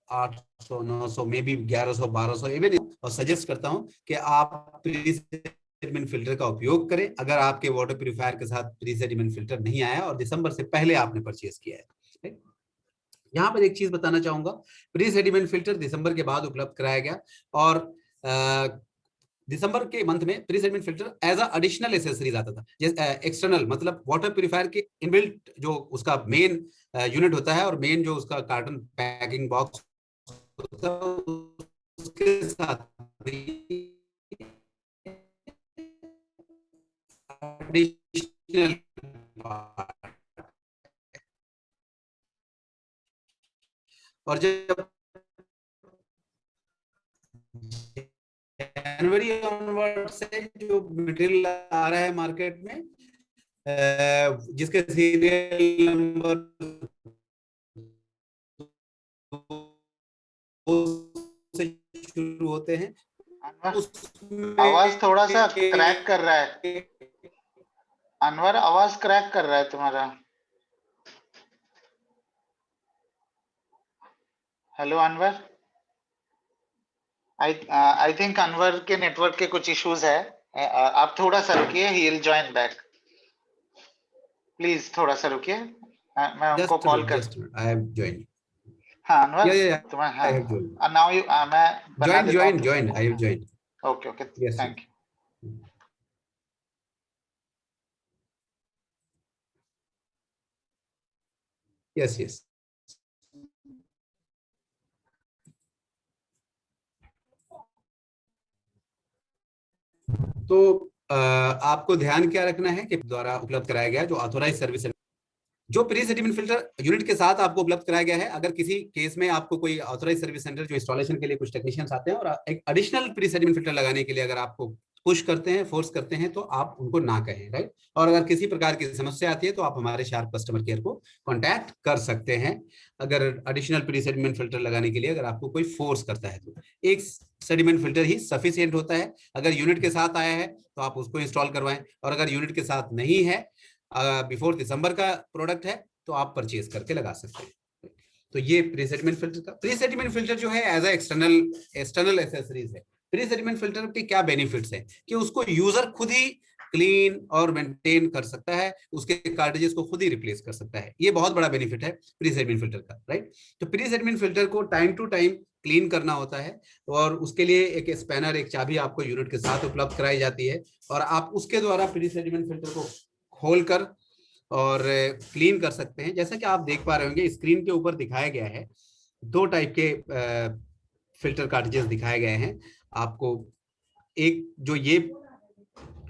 B: 800, 900, मे बी 1100, 1200 इवन। और सजेस्ट करता हूं कि आप प्री सेडिमेंट फिल्टर का उपयोग करें अगर आपके वाटर प्यूरिफायर के साथ प्री सेडिमेंट फिल्टर नहीं आया और दिसंबर से पहले आपने परचेज किया है। यहाँ पर एक चीज बताना चाहूंगा, प्री सेडिमेंट फिल्टर दिसंबर के बाद उपलब्ध कराया गया और दिसंबर के मंथ में pre sediment filter as a additional accessories आता था। जैसे एक्सटर्नल मतलब वाटर प्यूरिफायर के इनबिल्ट जो उसका मेन यूनिट होता है और मेन जो उसका कार्टन पैकिंग बॉक्स होता है, उसके साथ एडिशनल और जब जनवरी ऑनवर्ड से जो मटेरियल आ रहा है मार्केट में, जिसके सीरियल नंबर से शुरू होते हैं,
A: आवाज थोड़ा सा क्रैक कर रहा है अनवर, आवाज क्रैक कर रहा है तुम्हारा। Hello Anwar, I think Anwar के नेटवर्क के कुछ इश्यूज है। आप थोड़ा सा रुकिए, he will join back. Please थोड़ा सा रुकिए, मैं उनको कॉल कर।
B: I have joined.
A: हाँ अनवर,
B: I
A: हाँ
B: have joined.
A: नाउ यू, मैं बना देता हूँ
B: Joined. I have joined.
A: Okay okay, thank you.
B: Yes. तो आपको ध्यान क्या रखना है कि द्वारा उपलब्ध कराया गया जो ऑथोराइज सर्विस, जो प्री सेडिमेंट फिल्टर यूनिट के साथ आपको उपलब्ध कराया गया है। अगर किसी केस में आपको कोई ऑथोराइज सर्विस सेंटर जो इंस्टॉलेशन के लिए कुछ टेक्नीशियंस आते हैं और एक एडिशनल प्री सेडिमेंट फिल्टर लगाने के लिए अगर आपको पुश करते हैं, फोर्स करते हैं, तो आप उनको ना कहें, राइट। और अगर किसी प्रकार की समस्या आती है तो आप हमारे शार्प कस्टमर केयर को कांटेक्ट कर सकते हैं। अगर एडिशनल प्री सेडिमेंट फिल्टर लगाने के लिए अगर आपको कोई फोर्स करता है तो एक सेडिमेंट फिल्टर ही सफिशिएंट होता है। अगर यूनिट के साथ आया है तो आप उसको इंस्टॉल करवाएं, और अगर यूनिट के साथ नहीं है, बिफोर दिसंबर का प्रोडक्ट है, तो आप परचेज करके लगा सकते हैं। तो ये प्री सेडिमेंट फिल्टर जो है एज ए एक्सटर्नल एसेसरीज है। प्री सेडिमेंट फिल्टर के क्या बेनिफिट्स है कि उसको यूजर खुद ही क्लीन और मेंटेन कर सकता है, उसके कार्ट्रिजेस को खुद ही रिप्लेस कर सकता है। ये बहुत बड़ा बेनिफिट है प्री सेडिमेंट फिल्टर का, राइट। तो प्री सेडिमेंट फिल्टर को टाइम टू टाइम क्लीन करना होता है, और उसके लिए एक स्पैनर, एक चाबी आपको यूनिट के साथ उपलब्ध कराई जाती है, और आप उसके द्वारा प्री सेडिमेंट फिल्टर को खोलकर और क्लीन कर सकते हैं। जैसा कि आप देख पा रहे होंगे स्क्रीन के ऊपर दिखाया गया है, दो टाइप के फिल्टर कार्ट्रिजेस दिखाए गए हैं आपको। एक जो ये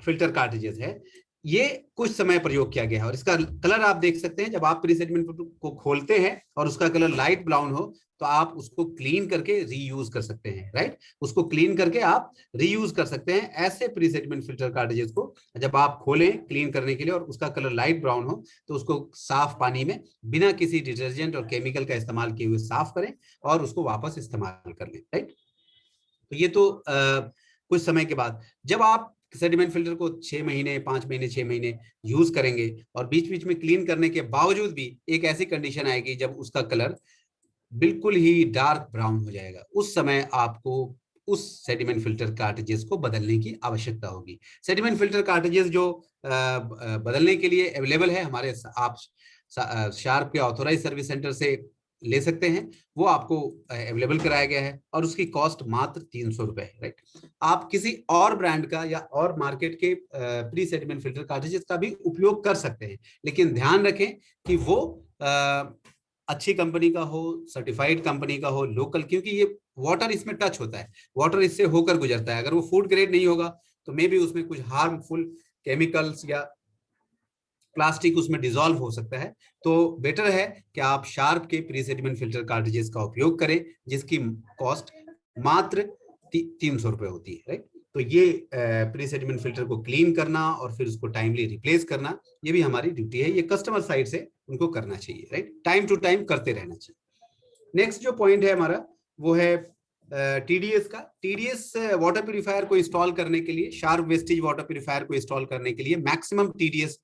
B: फिल्टर कार्ट्रिजेस है, ये कुछ समय प्रयोग किया गया है, और इसका कलर आप देख सकते हैं। जब आप प्री सेटमेंट को खोलते हैं और उसका कलर लाइट ब्राउन हो, तो आप उसको क्लीन करके रीयूज कर सकते हैं, राइट। उसको क्लीन करके आप रीयूज कर सकते हैं। ऐसे प्री सेटमेंट फिल्टर कार्ट्रिजेस को जब आप खोलें क्लीन करने के लिए और उसका कलर लाइट ब्राउन हो, तो उसको साफ पानी में बिना किसी डिटर्जेंट और केमिकल का इस्तेमाल किए हुए साफ करें और उसको वापस इस्तेमाल कर लें, राइट। तो ये तो कुछ समय के बाद जब आप सेडिमेंट फिल्टर को 6 महीने 5 महीने 6 महीने यूज करेंगे और बीच बीच में क्लीन करने के बावजूद भी एक ऐसी कंडीशन आएगी जब उसका कलर बिल्कुल ही डार्क ब्राउन हो जाएगा, उस समय आपको उस सेडिमेंट फिल्टर कार्ट्रिजेस को बदलने की आवश्यकता होगी। सेडिमेंट फिल्टर कार्ट्रिजेस जो बदलने के लिए अवेलेबल है हमारे, आप शार्प के ऑथोराइज सर्विस सेंटर से ले सकते हैं, वो आपको अवेलेबल कराया गया है, और उसकी कॉस्ट मात्र 300 रुपए है, राइट। आप किसी और ब्रांड का या और मार्केट के प्री सेडिमेंट फिल्टर कार्ट्रिजेस का भी उपयोग कर सकते हैं, लेकिन ध्यान रखें कि वो अच्छी कंपनी का हो, सर्टिफाइड कंपनी का हो, लोकल, क्योंकि ये वाटर इसमें टच होता है, वाटर इससे होकर गुजरता है। अगर वो फूड ग्रेड नहीं होगा तो मे भी उसमें कुछ हार्मफुल केमिकल्स या प्लास्टिक उसमें डिसॉल्व हो सकता है। तो बेटर है कि आप शार्प के प्री सेडिमेंट फिल्टर कार्ट्रिजेस का उपयोग करें, जिसकी कॉस्ट मात्र 300 रुपए होती है, राइट। तो ये प्री सेडिमेंट फिल्टर को क्लीन करना और फिर उसको टाइमली रिप्लेस करना, ये भी हमारी ड्यूटी है, ये कस्टमर साइड से उनको करना चाहिए, राइट। टाइम टू टाइम करते रहना चाहिए। नेक्स्ट जो पॉइंट है हमारा वो है टीडीएस का। टीडीएस वाटर प्यूरिफायर को इंस्टॉल करने के लिए, शार्प वेस्टेज वाटर प्यूरिफायर को इंस्टॉल करने के लिए मैक्सिमम टीडीएस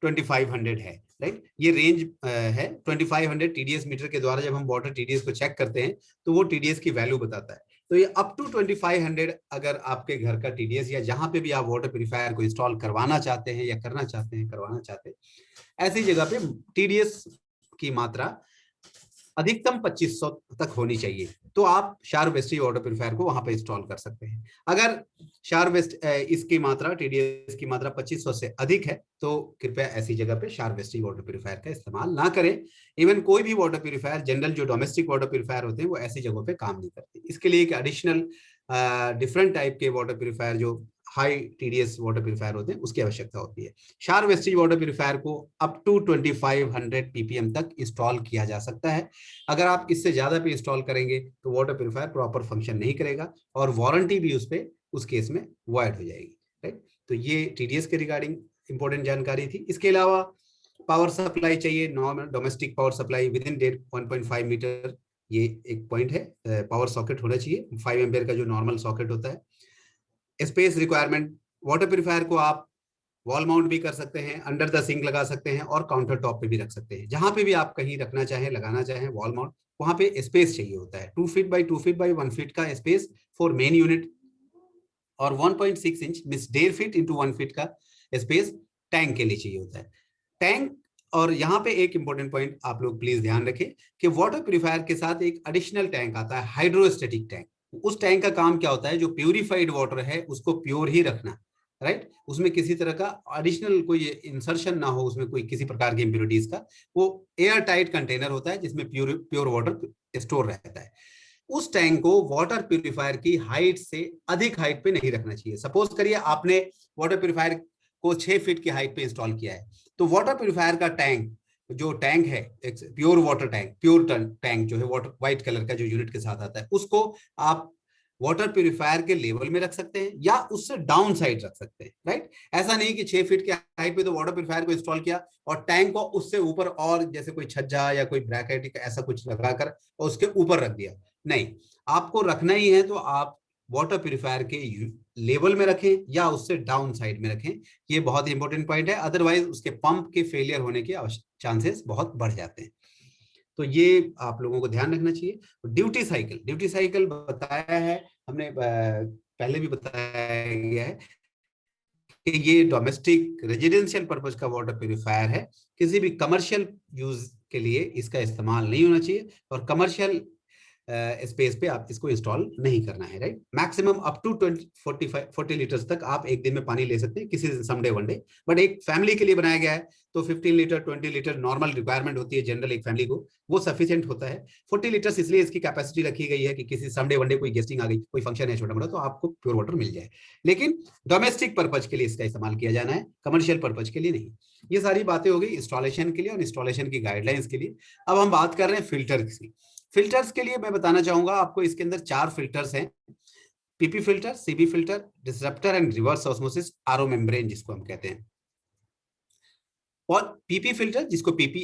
B: 2500 है, राइट। ये रेंज है 2500 टीडीएस मीटर के द्वारा। जब हम वाटर टीडीएस को चेक करते हैं तो वो टीडीएस की वैल्यू बताता है। तो ये अप टू 2500 अगर आपके घर का टीडीएस या जहां पे भी आप वाटर प्यूरिफायर को इंस्टॉल करवाना चाहते हैं या करना चाहते हैं, करवाना चाहते हैं, ऐसी जगह पे टीडीएस की मात्रा अधिकतम 2500 तक होनी चाहिए, तो आप शार्प वेस्टेज वाटर प्यूरिफायर को वहां पे इंस्टॉल कर सकते हैं। अगर शार्प वेस्ट इसकी मात्रा, टीडीएस की मात्रा 2500 से अधिक है, तो कृपया ऐसी जगह पे शार्प वेस्टेज वाटर प्यूरिफायर का इस्तेमाल ना करें। इवन कोई भी वाटर प्यूरिफायर, जनरल जो डोमेस्टिक वाटर प्यूरिफायर होते हैं, वो ऐसी जगहों पे काम नहीं करते। इसके लिए एक एडिशनल डिफरेंट टाइप के वाटर प्यूरिफायर जो हाई टीडीएस वाटर प्यूरिफायर होते हैं, उसकी आवश्यकता होती है। शार्प वेस्टेज वाटर प्यूरिफायर को अप टू 2500 पीपीएम तक इंस्टॉल किया जा सकता है। अगर आप इससे ज्यादा पे इंस्टॉल करेंगे तो वाटर प्यूरिफायर प्रॉपर फंक्शन नहीं करेगा और वारंटी भी उस केस में वॉइड हो जाएगी, राइट। तो ये टीडीएस के रिगार्डिंग इंपॉर्टेंट जानकारी थी। इसके अलावा पावर सप्लाई चाहिए, normal domestic power supply within 1.5 metre, ये एक पॉइंट है। पावर सॉकेट होना चाहिए 5 एम्पियर का, जो नॉर्मल सॉकेट होता है। स्पेस रिक्वायरमेंट, वाटर प्यूरिफायर को आप वॉल माउंट भी कर सकते हैं, अंडर द सिंक लगा सकते हैं और काउंटर टॉप पे भी रख सकते हैं। जहां पे भी आप कहीं रखना चाहें, लगाना चाहें वॉल माउंट, वहां पे स्पेस चाहिए होता है। 2 feet by 2 feet by 1 feet का स्पेस फॉर मेन यूनिट, और 1.6 inch means 1.5 feet into 1 feet का स्पेस टैंक के लिए चाहिए होता है। टैंक, और यहाँ पे एक इंपॉर्टेंट पॉइंट आप लोग प्लीज ध्यान रखें कि वाटर प्यूरिफायर के साथ एक एडिशनल टैंक आता है, हाइड्रोस्टेटिक टैंक। उस टैंक का काम क्या होता है, जो प्यूरिफाइड वाटर है उसको प्योर ही रखना, राइट। उसमें किसी तरह का एडिशनल कोई इंसर्शन ना हो, उसमें कोई किसी प्रकार की इंप्योरिटीज का। वो एयर टाइट कंटेनर होता है जिसमें प्योर वाटर स्टोर रहता है। उस टैंक को वाटर प्यूरिफायर की हाइट से अधिक हाइट पे नहीं रखना चाहिए। सपोज करिए आपने वाटर प्यूरिफायर को 6 फीट की हाइट पे इंस्टॉल किया है, तो वाटर प्यूरिफायर का टैंक, जो टैंक है एक pure water tank, pure tank जो है वाटर व्हाइट कलर का जो यूनिट के साथ आता है, उसको आप वाटर प्यूरिफायर के लेवल में रख सकते हैं या उससे डाउन साइड रख सकते हैं, राइट। ऐसा नहीं कि 6 फीट के हाइट पे तो वाटर प्यूरिफायर को इंस्टॉल किया और टैंक को उससे ऊपर और जैसे कोई छज्जा या कोई ब्रैकेट ऐसा कुछ लगाकर और उसके ऊपर रख दिया। नहीं, आपको रखना ही है तो आप वाटर प्यूरिफायर के लेवल में रखें या उससे डाउन साइड में रखें। ये बहुत ही इंपॉर्टेंट पॉइंट है, अदरवाइज उसके पंप के फेलियर होने के चांसेस बहुत बढ़ जाते हैं। तो ये आप लोगों को ध्यान रखना चाहिए। ड्यूटी साइकिल बताया है हमने, पहले भी बताया गया है कि ये डोमेस्टिक रेजिडेंशियल पर्पज का वाटर प्यूरिफायर है, किसी भी कमर्शियल यूज के लिए इसका इस्तेमाल नहीं होना चाहिए। और कमर्शियल स्पेस पे आप इसको इंस्टॉल नहीं करना है, right. Maximum up to 40 litres तक आप एक दिन में पानी ले सकते हैं किसी समडे वनडे, बट एक फैमिली के लिए बनाया गया है तो 15 लीटर 20 लीटर नॉर्मल रिक्वायरमेंट होती है जनरल एक फैमिली को, वो सफिशिएंट होता है। 40 लीटर्स इसलिए इसकी कैपेसिटी रखी गई है कि किसी संडे वनडे कोई गेस्टिंग आ गई, कोई फंक्शन है छोटा मोटा, तो आपको प्योर वाटर मिल जाए। लेकिन डोमेस्टिक पर्पज के लिए इसका इस्तेमाल किया जाना है, कमर्शियल पर्पज के लिए नहीं। ये सारी बातें हो गई इंस्टॉलेशन के लिए और इंस्टॉलेशन की गाइडलाइंस के लिए। अब हम बात कर रहे हैं फिल्टर की। फिल्टर्स के लिए मैं बताना चाहूंगा आपको, इसके अंदर 4 फिल्टर्स हैं, PP filter, CB filter, disruptor and reverse osmosis RO membrane जिसको हम कहते हैं। और पीपी फिल्टर जिसको पीपी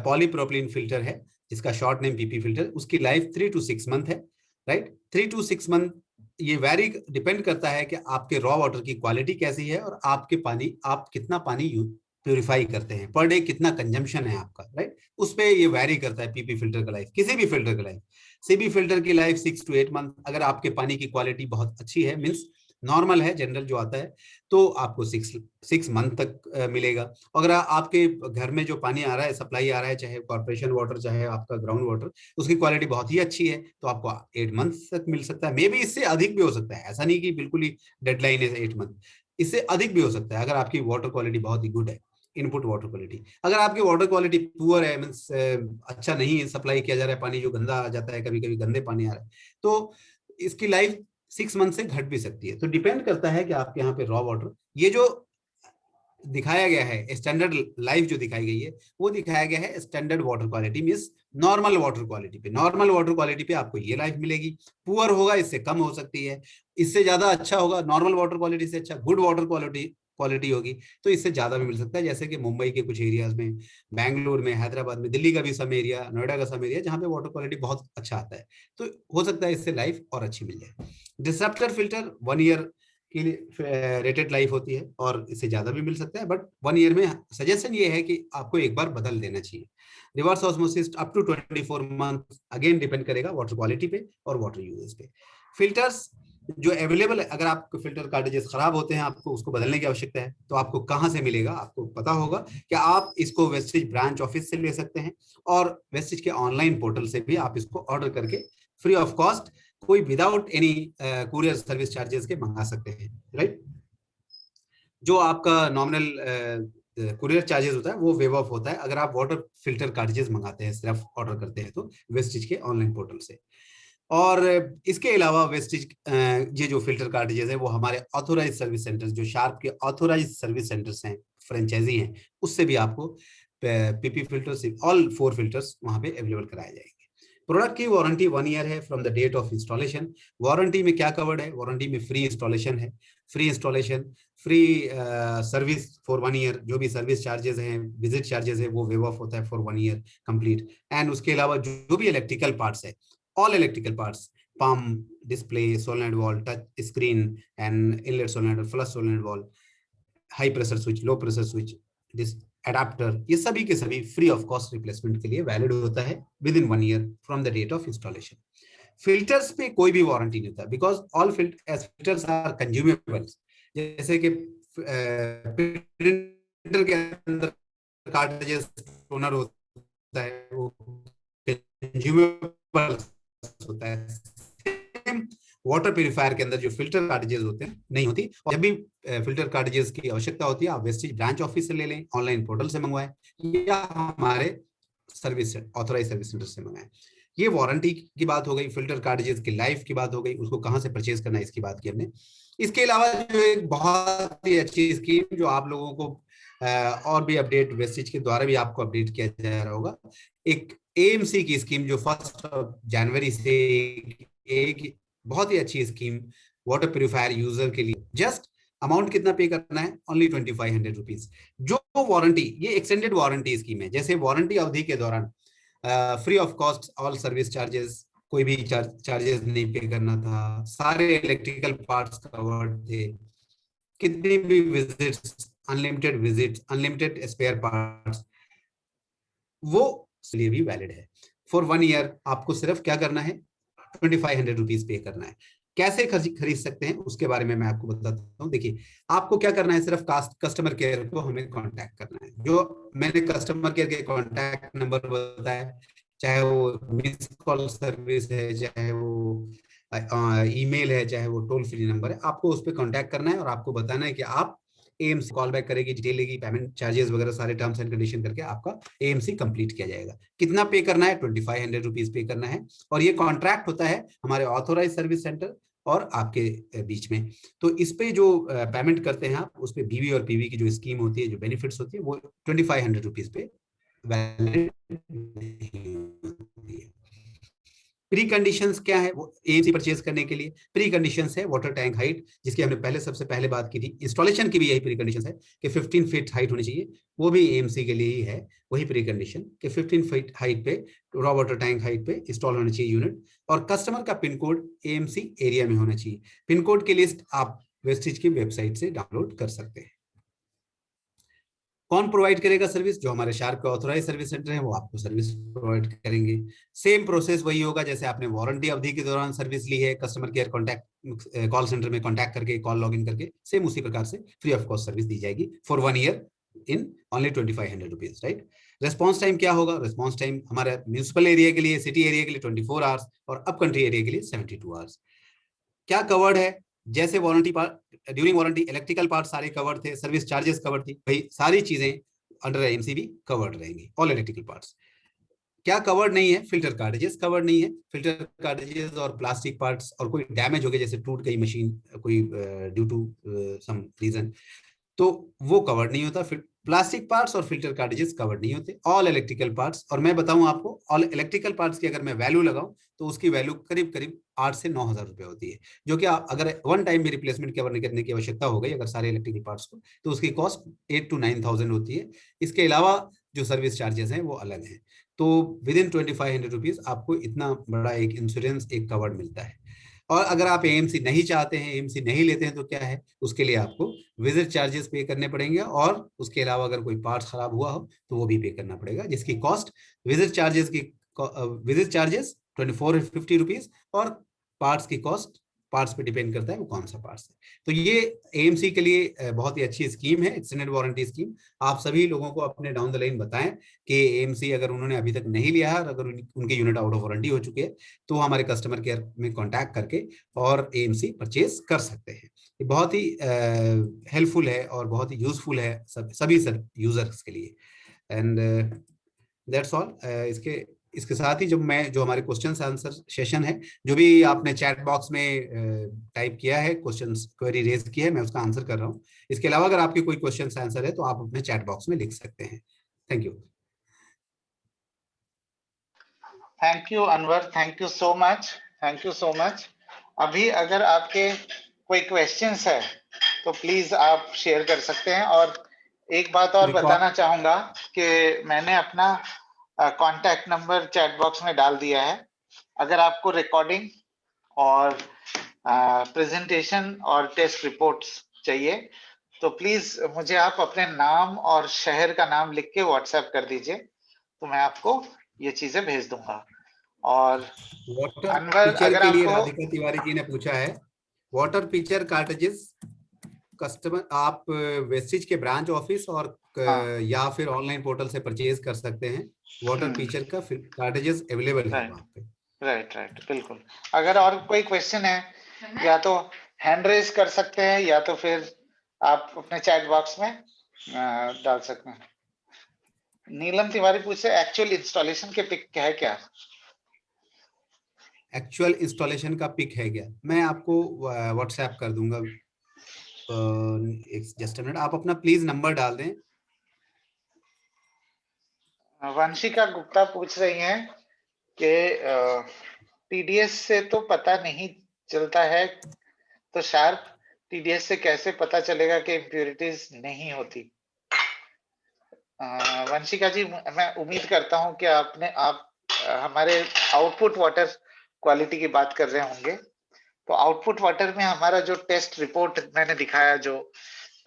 B: पॉलीप्रोपिलीन फिल्टर है, जिसका शॉर्ट नेम पीपी फिल्टर, उसकी लाइफ 3 to 6 मंथ है, राइट। 3 to 6 मंथ ये वैरी डिपेंड करता है कि आपके रॉ वाटर की क्वालिटी कैसी है और आपके पानी, आप कितना पानी प्यूरिफाई करते हैं पर डे, कितना कंजम्पशन है आपका, राइट। उस पे ये वैरी करता है पीपी फिल्टर का लाइफ, किसी भी फिल्टर का लाइफ। सीबी फिल्टर की लाइफ 6 to 8 मंथ। अगर आपके पानी की क्वालिटी बहुत अच्छी है, मीन्स नॉर्मल है, जनरल जो आता है, तो आपको 6 मंथ तक मिलेगा। अगर आपके घर में जो पानी आ रहा है, सप्लाई आ रहा है, चाहे कॉर्पोरेशन वाटर चाहे आपका ग्राउंड वाटर, उसकी क्वालिटी बहुत ही अच्छी है, तो आपको 8 मंथ तक मिल सकता है। मे बी इससे अधिक भी हो सकता है, ऐसा नहीं कि बिल्कुल ही डेडलाइन है 8 मंथ, इससे अधिक भी हो सकता है अगर आपकी वाटर क्वालिटी बहुत ही गुड है, इनपुट वाटर क्वालिटी। अगर आपकी वाटर क्वालिटी पुअर है, मीन्स अच्छा नहीं सप्लाई किया जा रहा है पानी, जो गंदा आ जाता है, कभी कभी गंदे पानी आ रहा है, तो इसकी लाइफ 6 मंथ से घट भी सकती है। तो डिपेंड करता है कि आपके यहाँ पे रॉ वाटर, ये जो दिखाया गया है स्टैंडर्ड लाइफ जो दिखाई गई है, वो दिखाया गया है standard water quality, means normal water quality पे। नॉर्मल वाटर क्वालिटी पे आपको ये लाइफ मिलेगी। पुअर होगा इससे कम हो सकती है, इससे ज्यादा अच्छा होगा, नॉर्मल वाटर क्वालिटी से अच्छा गुड वाटर क्वालिटी होगी तो इससे ज्यादा भी मिल सकता है। जैसे कि मुंबई के कुछ एरियाज में, बैंगलोर में, हैदराबाद में, दिल्ली का भी सम एरिया, नोएडा का सम एरिया, जहाँ पे वाटर क्वालिटी बहुत अच्छा आता है, तो हो सकता है इससे लाइफ और अच्छी मिल जाए। डिसरप्टर फिल्टर 1 ईयर की रेटेड लाइफ होती है और इससे ज्यादा भी मिल सकता है, बट 1 ईयर में सजेशन ये है कि आपको एक बार बदल देना चाहिए। Reverse osmosis up to 24 month, again depend करेगा वाटर क्वालिटी पे और वाटर यूजेज पे। फिल्टर्स जो अवेलेबल है, अगर आपको फिल्टर कार्ट्रिजेस खराब होते हैं, आपको उसको बदलने की आवश्यकता है, तो आपको कहाँ से मिलेगा, आपको पता होगा कि आप इसको वेस्टेज ब्रांच ऑफिस से ले सकते हैं और वेस्टेज के ऑनलाइन पोर्टल से भी आप इसको ऑर्डर करके फ्री ऑफ कॉस्ट, कोई without any courier service charges के मंगा सकते हैं, राइट। जो आपका नॉमिनल कुरियर चार्जेस होता है वो वेव ऑफ होता है अगर आप वाटर फिल्टर कार्ट्रिजेस मंगाते हैं, सिर्फ ऑर्डर करते हैं तो वेस्टेज के ऑनलाइन पोर्टल से। और इसके अलावा वेस्टेज ये जो फिल्टर कार्ट्रिजेस है वो हमारे ऑथोराइज सर्विस सेंटर्स, जो शार्प के ऑथोराइज सर्विस सेंटर्स हैं, फ्रेंचाइजी हैं, उससे भी आपको पीपी फिल्टर्स, ऑल 4 फिल्टर्स वहां पे अवेलेबल कराए जाएंगे। प्रोडक्ट की वारंटी 1 ईयर है from the date of installation. Warranty में क्या कवर्ड है? वारंटी में फ्री इंस्टॉलेशन है, free installation, free service for 1 year. जो भी सर्विस चार्जेस हैं, विजिट चार्जेस है, वो वेव ऑफ होता है फॉर 1 ईयर कंप्लीट। एंड उसके अलावा जो भी इलेक्ट्रिकल पार्ट्स है, all electrical parts, pump, display, solenoid valve, touch screen and inlet solenoid, flush solenoid valve, high pressure switch, low pressure switch, this adapter, ये सभी के सभी फ्री ऑफ कॉस्ट रिप्लेसमेंट के लिए वैलिड होता है within 1 year from the date of installation. Filters पे कोई भी वारंटी नहीं होता, because all filters are consumables. जैसे कि प्रिंटर के अंदर कार्ट्रिजेस टोनर होता है, वो कंज्यूमेबल होता है। वाटर प्यूरिफायर के अंदर जो फिल्टर कार्ट्रिजेस होते हैं नहीं होती। और जब भी फिल्टर कार्ट्रिजेस की आवश्यकता होती है, आप वेस्टेज ब्रांच ऑफिस से ले लें, ऑनलाइन पोर्टल से मंगवाएं या हमारे सर्विस ऑथोराइज सर्विस सेंटर से मंगाएं। ये वारंटी की बात हो गई, फिल्टर कार्ट्रिजेस की लाइफ की बात हो गई, उसको कहां से परचेज करना है इसकी बात की हमने। इसके अलावा जो एक बहुत ही अच्छी स्कीम जो आप लोगों को और भी अपडेट वेस्टेज के द्वारा भी आपको अपडेट किया जा रहा होगा, एक एएमसी की स्कीम जो 1 जनवरी से एक बहुत ही अच्छी स्कीम वाटर प्यूरिफायर यूजर के लिए। जस्ट अमाउंट कितना पे करना है? Only 2500 rupees. जो वारंटी, ये एक्सटेंडेड वारंटी स्कीम है, जैसे वारंटी अवधि के दौरान free of cost all service charges, कोई भी चार्जेस नहीं पे करना था, सारे इलेक्ट्रिकल पार्ट्स कवर्ड थे, कितनी भी विजिट्स, अनलिमिटेड स्पेयर पार्ट्स, वो लिए भी वैलिड है फॉर 1 ईयर। आपको सिर्फ क्या करना है? 2500 रुपीज पे करना है। कैसे खरीद सकते हैं उसके बारे में मैं आपको बताता हूँ। देखिए, आपको क्या करना है, सिर्फ कस्टमर केयर को हमें कांटेक्ट करना है। जो मैंने कस्टमर केयर के कांटेक्ट नंबर बताया, चाहे वो मिस कॉल सर्विस है, चाहे वो ईमेल है, चाहे वो टोल फ्री नंबर है, आपको उस पर कांटेक्ट करना है और आपको बताना है कि आप एएमसी कॉल बैक करेगी, डिटेल लेगी, पेमेंट चार्जेस वगैरह सारे टर्म्स एंड कंडीशन करके आपका एएमसी कंप्लीट किया जाएगा। कितना पे करना है? 2500 रुपीज पे करना है। और ये कॉन्ट्रैक्ट होता है हमारे ऑथोराइज सर्विस सेंटर और आपके बीच में। तो इस पे जो पेमेंट करते हैं आप, उस पे बीवी और पीवी की जो स्कीम होती है, जो बेनिफिट्स होती है, वो 2500 रुपीज पे वैलिड नहीं होती है। प्री कंडीशंस क्या है वो एएमसी परचेज करने के लिए? प्री कंडीशंस है वाटर टैंक हाइट, जिसकी हमने पहले सबसे पहले बात की थी। इंस्टॉलेशन की भी यही प्री कंडीशंस है कि 15 फीट हाइट होनी चाहिए, वो भी एएमसी के लिए ही है वही प्री कंडीशन कि 15 फीट हाइट पे, रॉ वाटर टैंक हाइट पे इंस्टॉल होना चाहिए यूनिट। और कस्टमर का पिन कोड एएमसी एरिया में होना चाहिए। पिन कोड की लिस्ट आप वेस्टिज की वेबसाइट से डाउनलोड कर सकते हैं। कौन प्रोवाइड करेगा सर्विस? जो हमारे शार्प के ऑथोराइज सर्विस सेंटर है वो आपको सर्विस प्रोवाइड करेंगे। सेम प्रोसेस वही होगा जैसे आपने वारंटी अवधि के दौरान सर्विस ली है, customer care contact call centre में कॉन्टैक्ट करके, कॉल लॉगिन करके, सेम उसी प्रकार से फ्री ऑफ कॉस्ट सर्विस दी जाएगी for 1 year in only 2500 rupees, right. Response time क्या होगा? रेस्पॉन्स टाइम हमारे म्यूनिसिपल एरिया के लिए, सिटी एरिया के लिए 24 आवर्स और अप कंट्री एरिया के लिए 72 आवर्स। क्या कवर्ड है? जैसे warranty part, during warranty electrical part सारे कवर्ड थे, सर्विस चार्जेस कवर्ड थी, भाई सारी चीजें अंडर एएमसी भी कवर्ड रहेंगी, ऑल इलेक्ट्रिकल पार्ट्स। क्या कवर्ड नहीं है? फिल्टर कार्टेजेस कवर्ड नहीं है। फिल्टर कार्टेजेस और प्लास्टिक पार्ट्स और कोई डैमेज हो गया, जैसे टूट गई मशीन कोई ड्यू टू सम रीजन, तो वो कवर्ड नहीं होता। फिर प्लास्टिक पार्ट्स और फिल्टर कार्टेजेस कवर्ड नहीं होते। ऑल इलेक्ट्रिकल पार्ट्स, और मैं बताऊं आपको, ऑल इलेक्ट्रिकल पार्ट्स की अगर मैं वैल्यू लगाऊं तो उसकी वैल्यू करीब करीब 8 से 9 हजार रुपए होती है, जो कि अगर वन टाइम भी रिप्लेसमेंट करने की आवश्यकता हो गई अगर सारे इलेक्ट्रिकल पार्ट्स को, तो उसकी कॉस्ट 8 to 9,000 होती है। इसके अलावा जो सर्विस चार्जेस हैं वो अलग हैं। तो विद इन 2500 रुपीज आपको इतना बड़ा एक इंश्योरेंस, एक कवर्ड मिलता है। और अगर आप एएमसी नहीं चाहते हैं, एएमसी नहीं लेते हैं, तो क्या है, उसके लिए आपको विजिट चार्जेस पे करने पड़ेंगे, और उसके अलावा अगर कोई पार्ट्स खराब हुआ हो तो वो भी पे करना पड़ेगा, जिसकी कॉस्ट विजिट चार्जेस 2450 रुपीज, और पार्ट्स की कॉस्ट पार्ट्स पे डिपेंड करता है वो कौन सा पार्ट्स है। तो ये एएमसी के लिए बहुत ही अच्छी स्कीम है, एक्सटेंडेड वारंटी स्कीम। आप सभी लोगों को अपने डाउन द लाइन बताएं कि एएमसी अगर उन्होंने अभी तक नहीं लिया है और अगर उनके यूनिट आउट ऑफ वारंटी हो चुके हैं, तो हमारे कस्टमर केयर में कांटेक्ट करके और एएमसी परचेज कर सकते हैं। ये बहुत ही हेल्पफुल है और बहुत ही यूजफुल है सभी यूजर्स के लिए। And that's all. इसके इसके साथ ही जो हमारे क्वेश्चन आंसर सेशन है, जो भी आपने चैट बॉक्स में टाइप किया है, क्वेश्चन क्वेरी रेज की है, मैं उसका आंसर कर रहा हूँ। इसके अलावा अगर आपके कोई क्वेश्चन आंसर है तो आप अपने चैट बॉक्स में लिख सकते हैं। Thank you.
A: Thank you Anwar, thank you so much, thank you so much. अभी अगर आपके कोई क्वेश्चंस है तो प्लीज आप शेयर कर सकते हैं। और एक बात और
B: रिकॉर्ड
A: बताना चाहूंगा कि मैंने अपना कांटेक्ट नंबर चैट बॉक्स में डाल दिया है। अगर आपको रिकॉर्डिंग और प्रेजेंटेशन और टेस्ट रिपोर्ट्स चाहिए तो प्लीज मुझे आप अपने नाम और शहर का नाम लिख के व्हाट्सएप कर दीजिए, तो मैं आपको ये चीजें भेज दूंगा। और
B: वाटर
A: अनवर
B: पिक्चर
A: अगर
B: के लिए
A: आपको
B: राधिका तिवारी जी ने पूछा है, वाटर पिक्चर कार्टेजेस कस्टमर आप वेस्टिज के ब्रांच ऑफिस और
A: हाँ
B: या फिर ऑनलाइन पोर्टल से परचेज कर सकते हैं। वाटर पिक्चर का कार्टेजेस अवेलेबल है
A: राइट
B: वहाँ पे।
A: राइट राइट बिल्कुल। अगर और कोई क्वेश्चन है या तो हैंड रेज कर सकते हैं या तो फिर आप अपने चैट बॉक्स में डाल सकते हैं। नीलम तिवारी पूछे एक्चुअल इंस्टॉलेशन के पिक है क्या?
B: एक्चुअल इंस्टॉलेशन का पिक है क्या? मैं आपको व्हाट्सएप कर दूंगा। एक जस्ट मिनट, आप अपना प्लीज नंबर डाल दें।
A: वंशिका गुप्ता पूछ रही हैं कि टीडीएस से तो पता नहीं चलता है, तो शार्प टीडीएस से कैसे पता चलेगा कि इम्प्योरिटीज नहीं होती? वंशिका जी, मैं उम्मीद करता हूं कि आप हमारे आउटपुट वाटर क्वालिटी की बात कर रहे होंगे। तो आउटपुट वाटर में हमारा जो टेस्ट रिपोर्ट मैंने दिखाया, जो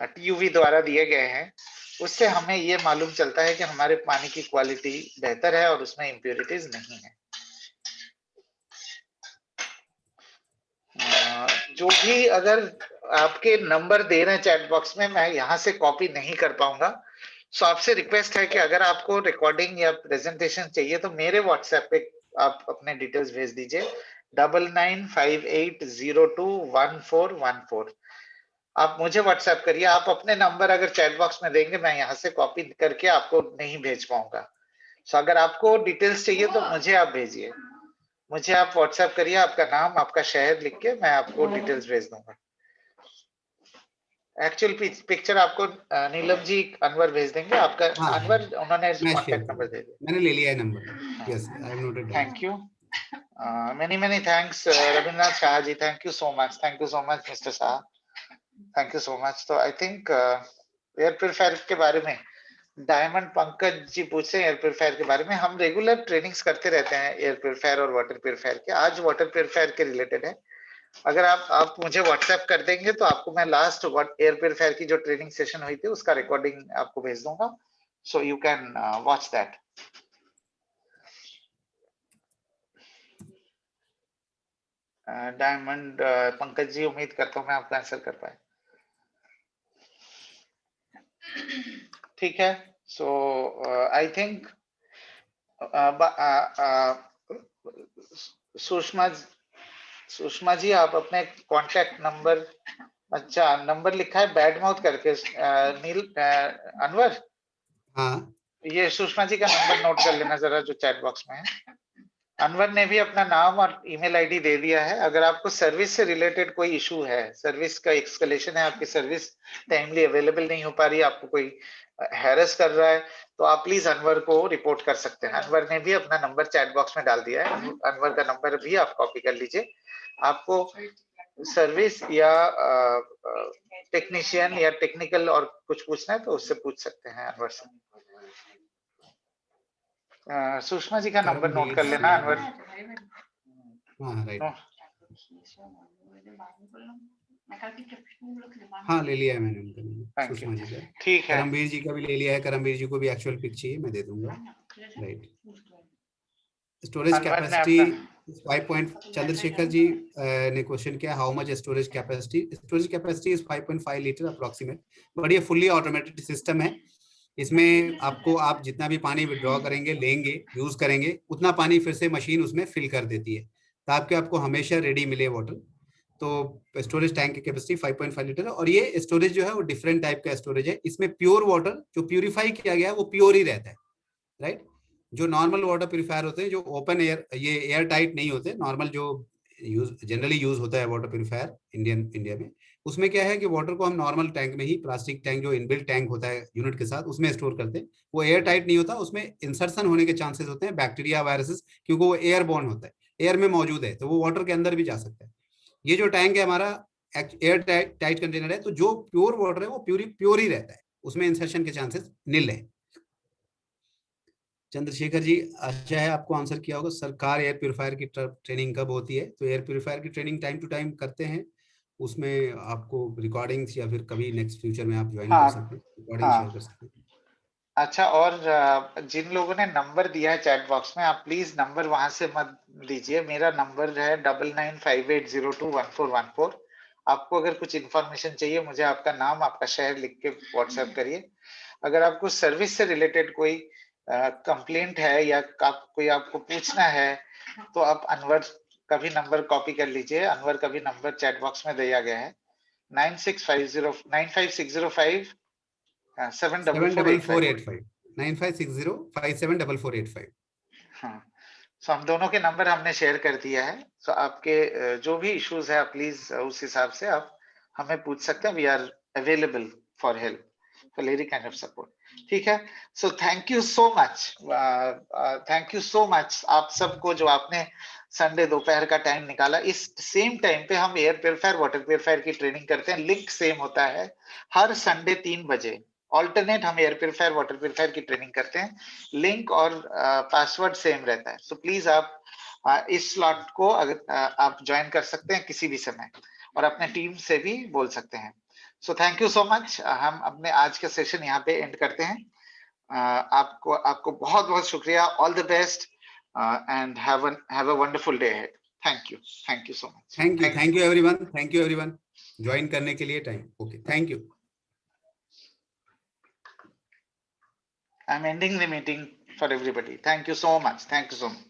A: टीयूवी द्वारा दिए गए हैं, उससे हमें ये मालूम चलता है कि हमारे पानी की क्वालिटी बेहतर है और उसमें इम्प्योरिटीज नहीं है। जो भी अगर आपके नंबर दे रहे हैं चैट बॉक्स में, मैं यहाँ से कॉपी नहीं कर पाऊंगा, सो आपसे रिक्वेस्ट है कि अगर आपको रिकॉर्डिंग या प्रेजेंटेशन चाहिए तो मेरे व्हाट्सएप पे आप अपने डिटेल्स भेज दीजिए 9958021414। आप मुझे व्हाट्सएप करिए, आप अपने नंबर अगर चैट बॉक्स में देंगे मैं यहाँ से कॉपी करके आपको नहीं भेज पाऊंगा। सो अगर आपको डिटेल्स चाहिए तो मुझे आप भेजिए, मुझे आप व्हाट्सएप करिए, आपका नाम आपका शहर लिख के मैं आपको डिटेल्स भेज दूंगा। एक्चुअल पिक्चर आपको नीलम जी अनवर भेज देंगे, आपका
B: हाँ
A: अनवर उन्होंने
B: मैं शेयर
A: कांटेक्ट नंबर
B: करूँगा,
A: दे दिया।
B: मैंने ले लिया है number. Yes I have noted down.
A: Thank you, many thanks Ravindranath Shah ji, thank you so much mister Shah, thank you so much. तो आई थिंक एयर प्योरीफायर के बारे में डायमंड पंकज जी पूछे एयर प्योरीफायर के बारे में। हम रेगुलर ट्रेनिंग्स करते रहते हैं एयर प्योरीफायर और वाटर प्योरीफायर के, आज वाटर प्योरीफायर के रिलेटेड है। अगर आप मुझे व्हाट्सएप कर देंगे तो आपको मैं लास्ट एयर प्योरीफायर की जो ट्रेनिंग सेशन हुई थी उसका रिकॉर्डिंग आपको भेज दूंगा, so you can watch that. Diamond Pankaj ji, उम्मीद करता हूँ मैं आपका आंसर कर पाए। ठीक है, सो आई थिंक सुषमा जी आप अपने कॉन्टैक्ट नंबर, अच्छा नंबर लिखा है बैड माउथ करके नील अनवर,
B: हाँ
A: ये सुषमा जी का नंबर नोट कर लेना जरा जो चैट बॉक्स में है। अनवर ने भी अपना नाम और ईमेल आईडी दे दिया है। अगर आपको सर्विस से रिलेटेड कोई इशू है, सर्विस का एक्सकलेशन है, आपकी सर्विस टाइमली अवेलेबल नहीं हो पा रही, आपको कोई हैरेस कर रहा है, तो आप प्लीज अनवर को रिपोर्ट कर सकते हैं। अनवर ने भी अपना नंबर चैट बॉक्स में डाल दिया है, अनवर का नंबर भी आप कॉपी कर लीजिए। आपको सर्विस या टेक्नीशियन या टेक्निकल और कुछ पूछना है तो उससे पूछ सकते हैं अनवर से। सुषमा जी का नंबर नोट कर लेना अनवर।
B: हाँ राइट, हाँ ले लिया है मैंने उनका number,
A: thank you,
B: Sushma ji का।
A: ठीक है।
B: करमवीर जी का भी ले लिया है, करमवीर जी को भी एक्चुअल पिक चाहिए, मैं दे दूंगा। राइट, स्टोरेज
A: अनवर ने
B: कैपेसिटी
A: अपना
B: 5 पॉइंट, चंद्रशेखर जी ने क्वेश्चन किया how much storage capacity is 5.5 litre approximate, but ये फुल्ली ऑटोमेटेड सिस्टम है। इसमें आपको आप जितना भी पानी विड्रॉ करेंगे, लेंगे, यूज करेंगे, उतना पानी फिर से मशीन उसमें फिल कर देती है, ताकि आपको हमेशा रेडी मिले वाटर। तो स्टोरेज टैंक की कैपेसिटी 5.5 लीटर है, और ये स्टोरेज जो है वो डिफरेंट टाइप का स्टोरेज है। इसमें प्योर वाटर जो प्यूरिफाई किया गया है वो प्योर ही रहता है, राइट। जो नॉर्मल वाटर प्यूरिफायर होते हैं जो ओपन एयर, ये एयर टाइट नहीं होते, नॉर्मल जो जनरली यूज होता है वाटर प्यूरिफायर इंडिया में, उसमें क्या है कि वाटर को हम नॉर्मल टैंक में ही, प्लास्टिक टैंक जो इनबिल्ट टैंक होता है यूनिट के साथ, उसमें स्टोर करते हैं। वो एयर टाइट नहीं होता, उसमें इंसर्शन होने के चांसेस होते हैं बैक्टीरिया, वायरसेस, क्योंकि वो एयर बॉर्न होता है, एयर में मौजूद है, तो वो वाटर के अंदर भी जा सकता है। ये जो टैंक है हमारा एयर टाइट कंटेनर है, तो जो प्योर वाटर है वो प्योर ही रहता है, उसमें इंसर्शन के चांसेस नील है। चंद्रशेखर जी, आशा है आपको आंसर किया होगा। सरकार एयर प्योरीफायर की ट्रेनिंग कब होती है? तो एयर प्योरीफायर की ट्रेनिंग टाइम टू टाइम करते हैं, उसमें आपको रिकॉर्डिंग्स या फिर कभी नेक्स्ट फ्यूचर में आप ज्वाइन कर
A: हाँ
B: सकते हैं, रिकॉर्डिंग शेयर
A: हाँ,
B: कर सकते हैं।
A: अच्छा, और जिन लोगों ने नंबर दिया है चैट बॉक्स में, आप प्लीज नंबर वहां से मत दीजिए। मेरा नंबर है 9958021414। आपको अगर कुछ इन्फॉर्मेशन चाहिए, मुझे आपका नाम आपका शहर लिख के व्हाट्सएप करिए। अगर आपको सर्विस से रिलेटेड कोई कंप्लेंट है या कोई आपको पूछना है तो आप अनवर का भी नंबर कॉपी कर लीजिए। अनवर का भी नंबर चैट बॉक्स में दिया गया है 9650 74485।
B: 74485 9560574485।
A: हाँ, सो हम दोनों के नंबर हमने शेयर कर दिया है। सो आपके जो भी इश्यूज है आप प्लीज उस हिसाब से आप हमें पूछ सकते हैं। We are available for help, for any kind of support. ठीक है, so thank you so much, thank you so much आप सबको जो आपने संडे दोपहर का टाइम निकाला। इस सेम टाइम पे हम एयर प्योरीफायर वाटर प्योरीफायर की ट्रेनिंग करते हैं, लिंक सेम होता है। हर संडे 3 बजे ऑल्टरनेट हम एयर प्योरीफायर वाटर प्योरीफायर की ट्रेनिंग करते हैं, लिंक और पासवर्ड सेम रहता है। सो प्लीज आप इस स्लॉट को अगर आप ज्वाइन कर सकते हैं किसी भी समय, और अपने टीम से भी बोल सकते हैं। सो थैंक यू सो मच। हम अपने आज के सेशन यहाँ पे एंड करते हैं। आपको आपको बहुत बहुत शुक्रिया। All the best and have a wonderful day ahead. Thank you so much.
B: Thank you everyone, thank you everyone join करने के लिए time. Okay, thank you.
A: I'm ending the meeting for everybody. Thank you so much. Thank you so much.